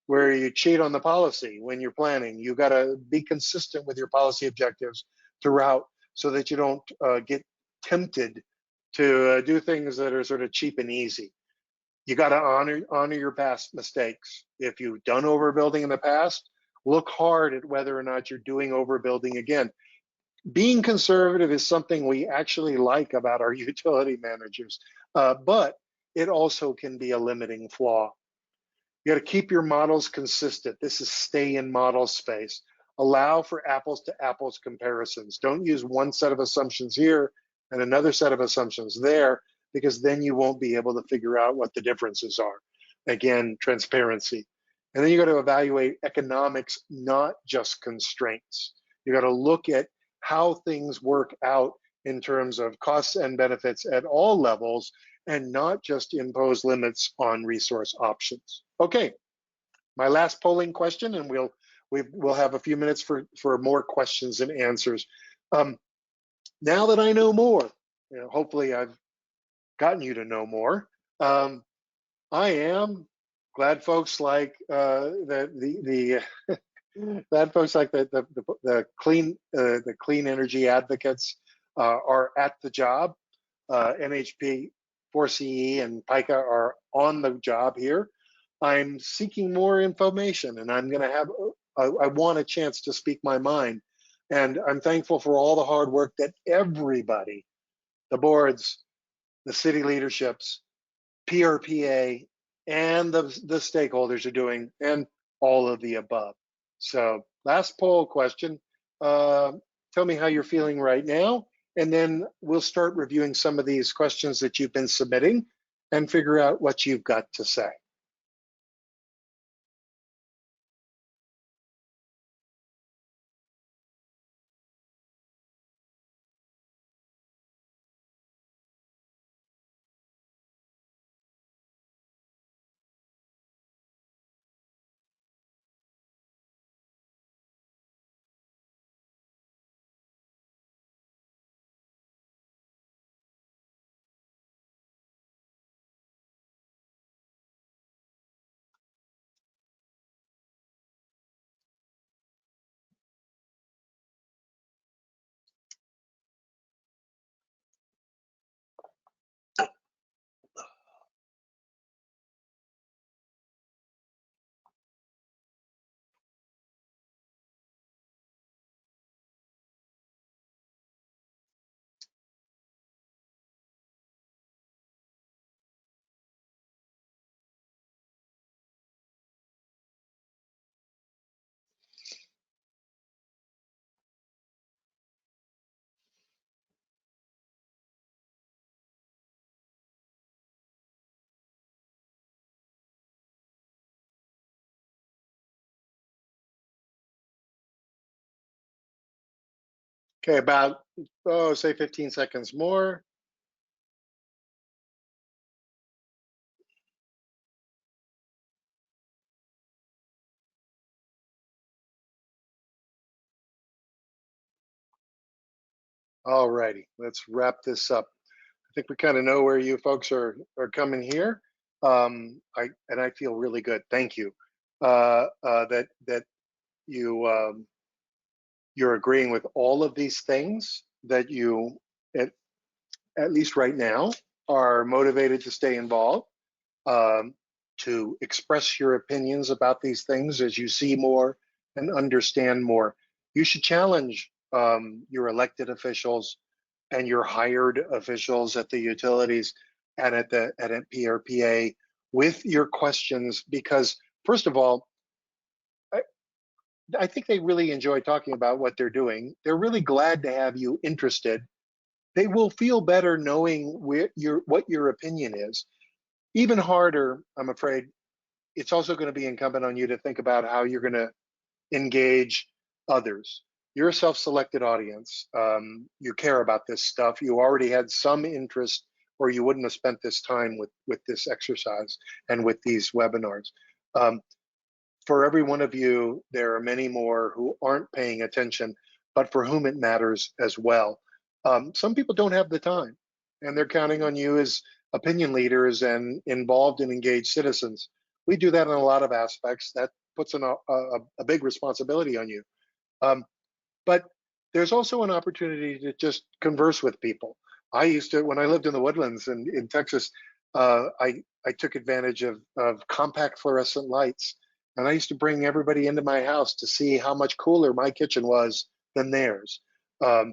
where you cheat on the policy when you're planning. You got to be consistent with your policy objectives throughout so that you don't get tempted to do things that are sort of cheap and easy. You got to honor your past mistakes. If you've done overbuilding in the past, look hard at whether or not you're doing overbuilding again. Being conservative is something we actually like about our utility managers, but it also can be a limiting flaw. You got to keep your models consistent. This is stay in model space. Allow for apples to apples comparisons. Don't use one set of assumptions here and another set of assumptions there, because then you won't be able to figure out what the differences are. Again, transparency. And then you got to evaluate economics, not just constraints. You got to look at how things work out in terms of costs and benefits at all levels and not just impose limits on resource options. Okay, my last polling question, and we'll have a few minutes for more questions and answers. Now that I know more, hopefully I've gotten you to know more. I am glad folks like glad folks like the clean energy advocates are at the job. NHP, 4CE, and PICA are on the job here. I'm seeking more information, and I'm going to have. I want a chance to speak my mind, and I'm thankful for all the hard work that everybody, the boards, the city leaderships, PRPA, and the stakeholders are doing, and all of the above. So last poll question, tell me how you're feeling right now, and then we'll start reviewing some of these questions that you've been submitting and figure out what you've got to say. Okay, about, say 15 seconds more. All righty, let's wrap this up. I think we kind of know where you folks are coming here. I feel really good. Thank you. That you you're agreeing with all of these things, that you at least right now are motivated to stay involved, um, to express your opinions about these things as you see more and understand more. You should challenge your elected officials and your hired officials at the utilities and at PRPA with your questions, because first of all, I, I think they really enjoy talking about what they're doing. They're really glad to have you interested. They will feel better knowing what your opinion is. Even harder, I'm afraid, it's also going to be incumbent on you to think about how you're going to engage others. You're a self-selected audience. You care about this stuff. You already had some interest, or you wouldn't have spent this time with this exercise and with these webinars. For every one of you, there are many more who aren't paying attention, but for whom it matters as well. Some people don't have the time, and they're counting on you as opinion leaders and involved and engaged citizens. We do that in a lot of aspects. That puts a big responsibility on you. But there's also an opportunity to just converse with people. I used to, when I lived in the woodlands in Texas, I took advantage of compact fluorescent lights. And I used to bring everybody into my house to see how much cooler my kitchen was than theirs. I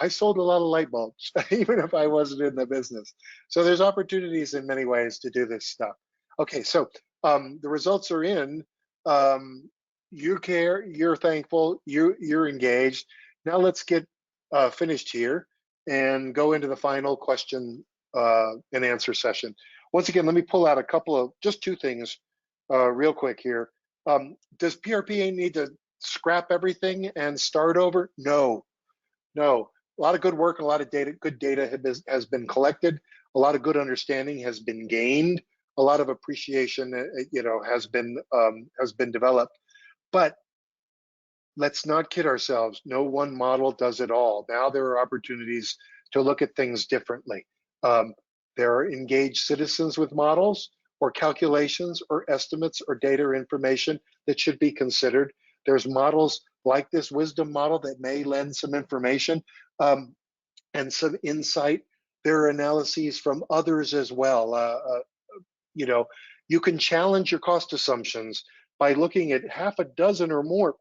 sold a lot of light bulbs, even if I wasn't in the business. So there's opportunities in many ways to do this stuff. Okay, so the results are in. You care, you're thankful, you're engaged. Now let's get finished here and go into the final question and answer session. Once again, let me pull out a couple of, just two things real quick here. Does PRPA need to scrap everything and start over? No, no. A lot of good work and a lot of good data has been collected. A lot of good understanding has been gained. A lot of appreciation, has been developed. But let's not kid ourselves. No one model does it all. Now there are opportunities to look at things differently. There are engaged citizens with models or calculations or estimates or data or information that should be considered. There's models like this wisdom model that may lend some information and some insight. There are analyses from others as well. You can challenge your cost assumptions by looking at half a dozen or more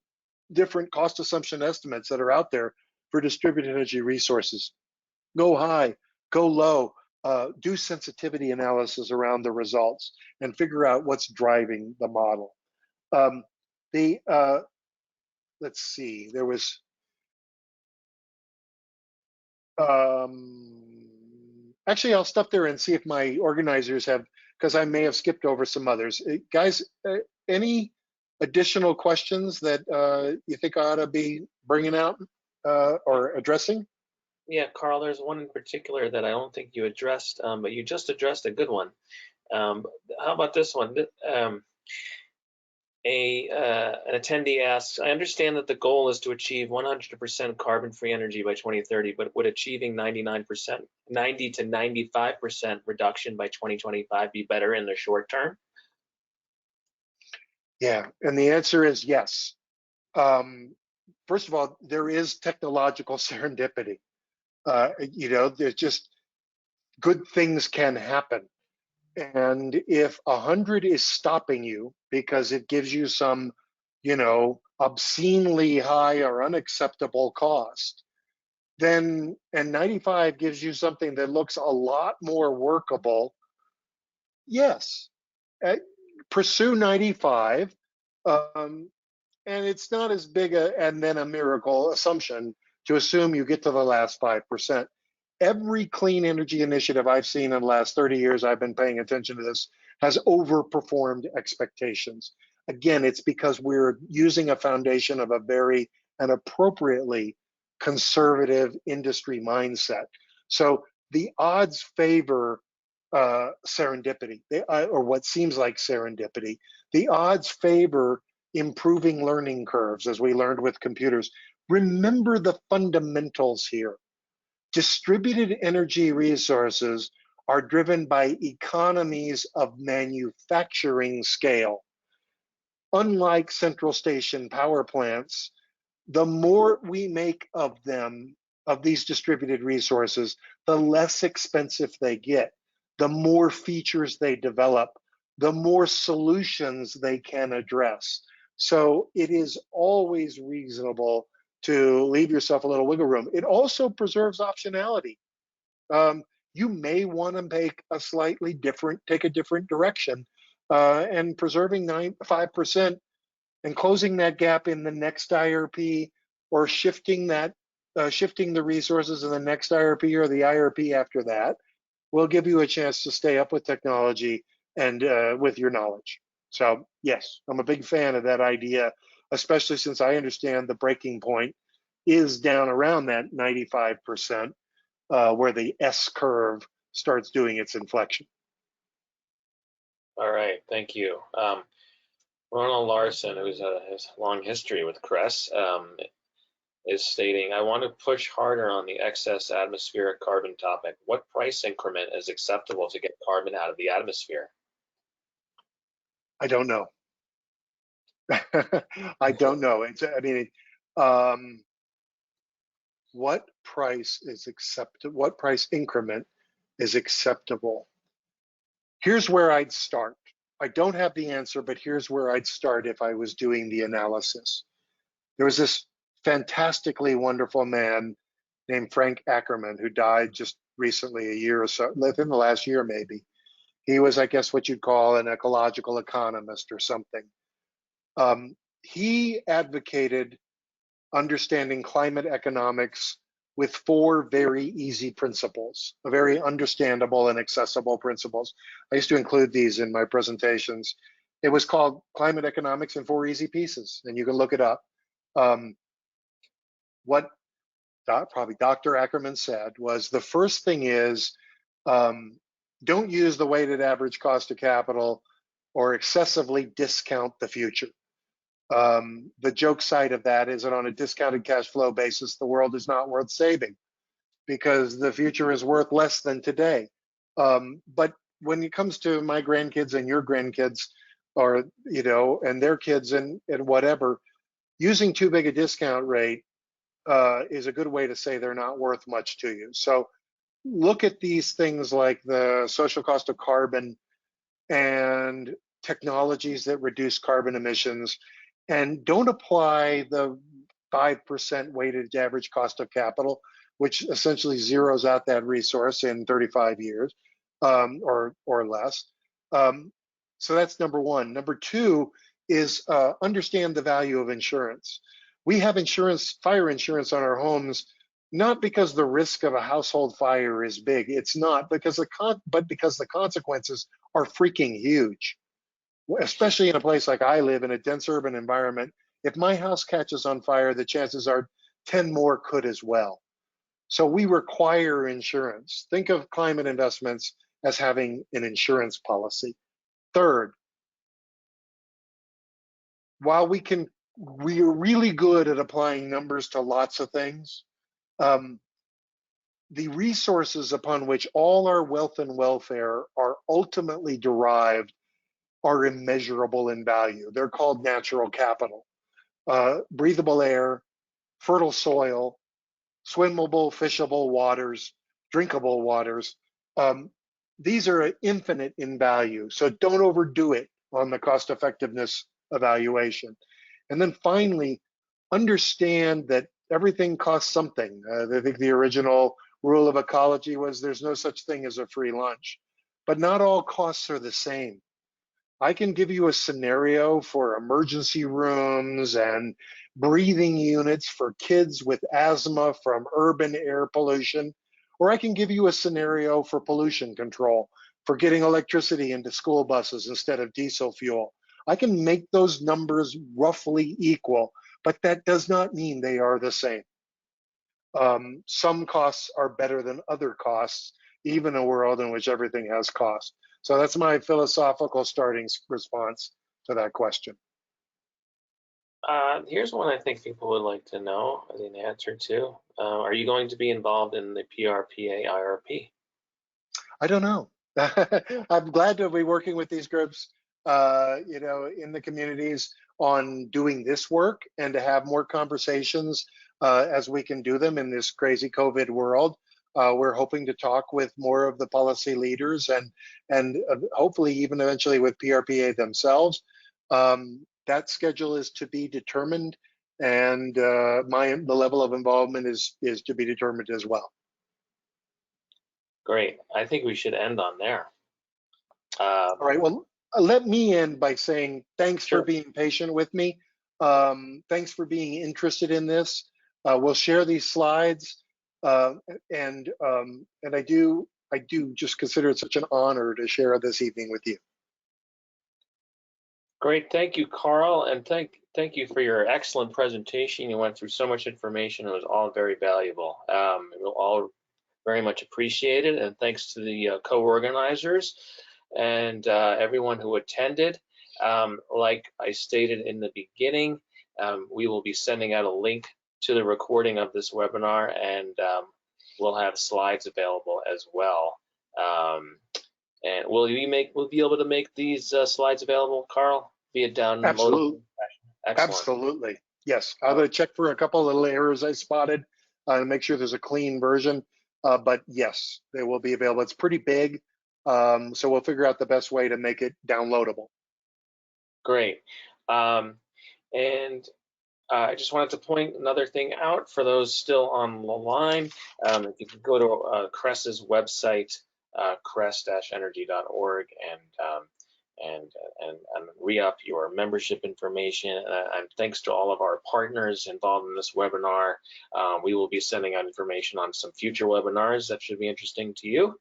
different cost assumption estimates that are out there for distributed energy resources. Go high, go low, do sensitivity analysis around the results and figure out what's driving the model. Let's see, there was, actually, I'll stop there and see if my organizers have, because I may have skipped over some others. Guys, any additional questions that you think I ought to be bringing out or addressing? Yeah, Carl, there's one in particular that I don't think you addressed, but you just addressed a good one. How about this one? An attendee asks, I understand that the goal is to achieve 100% carbon-free energy by 2030, but would achieving 90 to 95% reduction by 2025 be better in the short term? Yeah, and the answer is yes. First of all, there is technological serendipity. There's just good things can happen. And if 100 is stopping you because it gives you some, obscenely high or unacceptable cost, then, and 95 gives you something that looks a lot more workable, yes, pursue 95. And it's not as big and then a miracle assumption to assume you get to the last 5%. Every clean energy initiative I've seen in the last 30 years I've been paying attention to this has overperformed expectations. Again, it's because we're using a foundation of a very and appropriately conservative industry mindset. So the odds favor serendipity, or what seems like serendipity. The odds favor improving learning curves, as we learned with computers. Remember the fundamentals here. Distributed energy resources are driven by economies of manufacturing scale. Unlike central station power plants, the more we make of them, of these distributed resources, the less expensive they get, the more features they develop, the more solutions they can address. So it is always reasonable to leave yourself a little wiggle room. It also preserves optionality. You may want to make a slightly different, take a different direction, and preserving 5% and closing that gap in the next IRP, or shifting that, shifting the resources in the next IRP or the IRP after that, will give you a chance to stay up with technology and with your knowledge. So yes, I'm a big fan of that idea, especially since I understand the breaking point is down around that 95%, where the S curve starts doing its inflection. All right, thank you. Ronald Larson, who has a long history with CRESS, is stating, I want to push harder on the excess atmospheric carbon topic. What price increment is acceptable to get carbon out of the atmosphere? I don't know. I don't know. What price is acceptable? What price increment is acceptable? Here's where I'd start. I don't have the answer, but here's where I'd start if I was doing the analysis. There was this fantastically wonderful man named Frank Ackerman who died just recently, a year or so, within the last year maybe. He was, I guess, what you'd call an ecological economist or something. He advocated understanding climate economics with 4 very easy principles, very understandable and accessible principles. I used to include these in my presentations. It was called Climate Economics in 4 Easy Pieces, and you can look it up. What probably Dr. Ackerman said was, the first thing is, don't use the weighted average cost of capital or excessively discount the future. The joke side of that is that on a discounted cash flow basis, the world is not worth saving because the future is worth less than today. But when it comes to my grandkids and your grandkids, or and their kids and whatever, using too big a discount rate is a good way to say they're not worth much to you. So look at these things like the social cost of carbon and technologies that reduce carbon emissions, and don't apply the 5% weighted average cost of capital, which essentially zeroes out that resource in 35 years or less. So that's number one. Number two is understand the value of insurance. We have insurance, fire insurance on our homes, not because the risk of a household fire is big. It's not, but because the consequences are freaking huge. Especially in a place like I live, in a dense urban environment, if my house catches on fire, the chances are 10 more could as well. So we require insurance. Think of climate investments as having an insurance policy. Third, while we are really good at applying numbers to lots of things, the resources upon which all our wealth and welfare are ultimately derived are immeasurable in value. They're called natural capital. Breathable air, fertile soil, swimmable, fishable waters, drinkable waters. These are infinite in value, so don't overdo it on the cost effectiveness evaluation. And then finally, understand that everything costs something. I think the original rule of ecology was there's no such thing as a free lunch, but not all costs are the same. I can give you a scenario for emergency rooms and breathing units for kids with asthma from urban air pollution, or I can give you a scenario for pollution control, for getting electricity into school buses instead of diesel fuel. I can make those numbers roughly equal, but that does not mean they are the same. some costs are better than other costs, even in a world in which everything has cost. So that's my philosophical starting response to that question. Here's one I think people would like to know the answer to. Are you going to be involved in the PRPA IRP? I don't know. I'm glad to be working with these groups, in the communities on doing this work and to have more conversations as we can do them in this crazy COVID world. We're hoping to talk with more of the policy leaders and hopefully even eventually with PRPA themselves. That schedule is to be determined, and the level of involvement is to be determined as well. Great. I think we should end on there. All right. Well, let me end by saying thanks Sure. for being patient with me. Thanks for being interested in this. We'll share these slides, and I do just consider it such an honor to share this evening with you. Great. Thank you, Karl, and thank you for your excellent presentation. You went through so much information. It was all very valuable. We'll all very much appreciate it, and thanks to the co-organizers and everyone who attended. Like I stated in the beginning, we will be sending out a link to the recording of this webinar, and we'll have slides available as well. And will we be able to make these slides available, Karl, via download? Absolutely. Excellent. Absolutely. Yes. I'm going to check for a couple of little errors I spotted to make sure there's a clean version. But yes, they will be available. It's pretty big. So we'll figure out the best way to make it downloadable. Great. And I just wanted to point another thing out for those still on the line. If you could go to CRES's website, crest-energy.org, and re-up your membership information. And thanks to all of our partners involved in this webinar. We will be sending out information on some future webinars that should be interesting to you.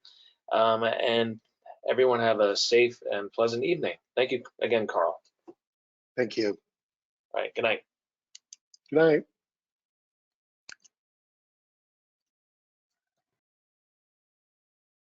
And everyone have a safe and pleasant evening. Thank you again, Karl. Thank you. All right, good night. Good night.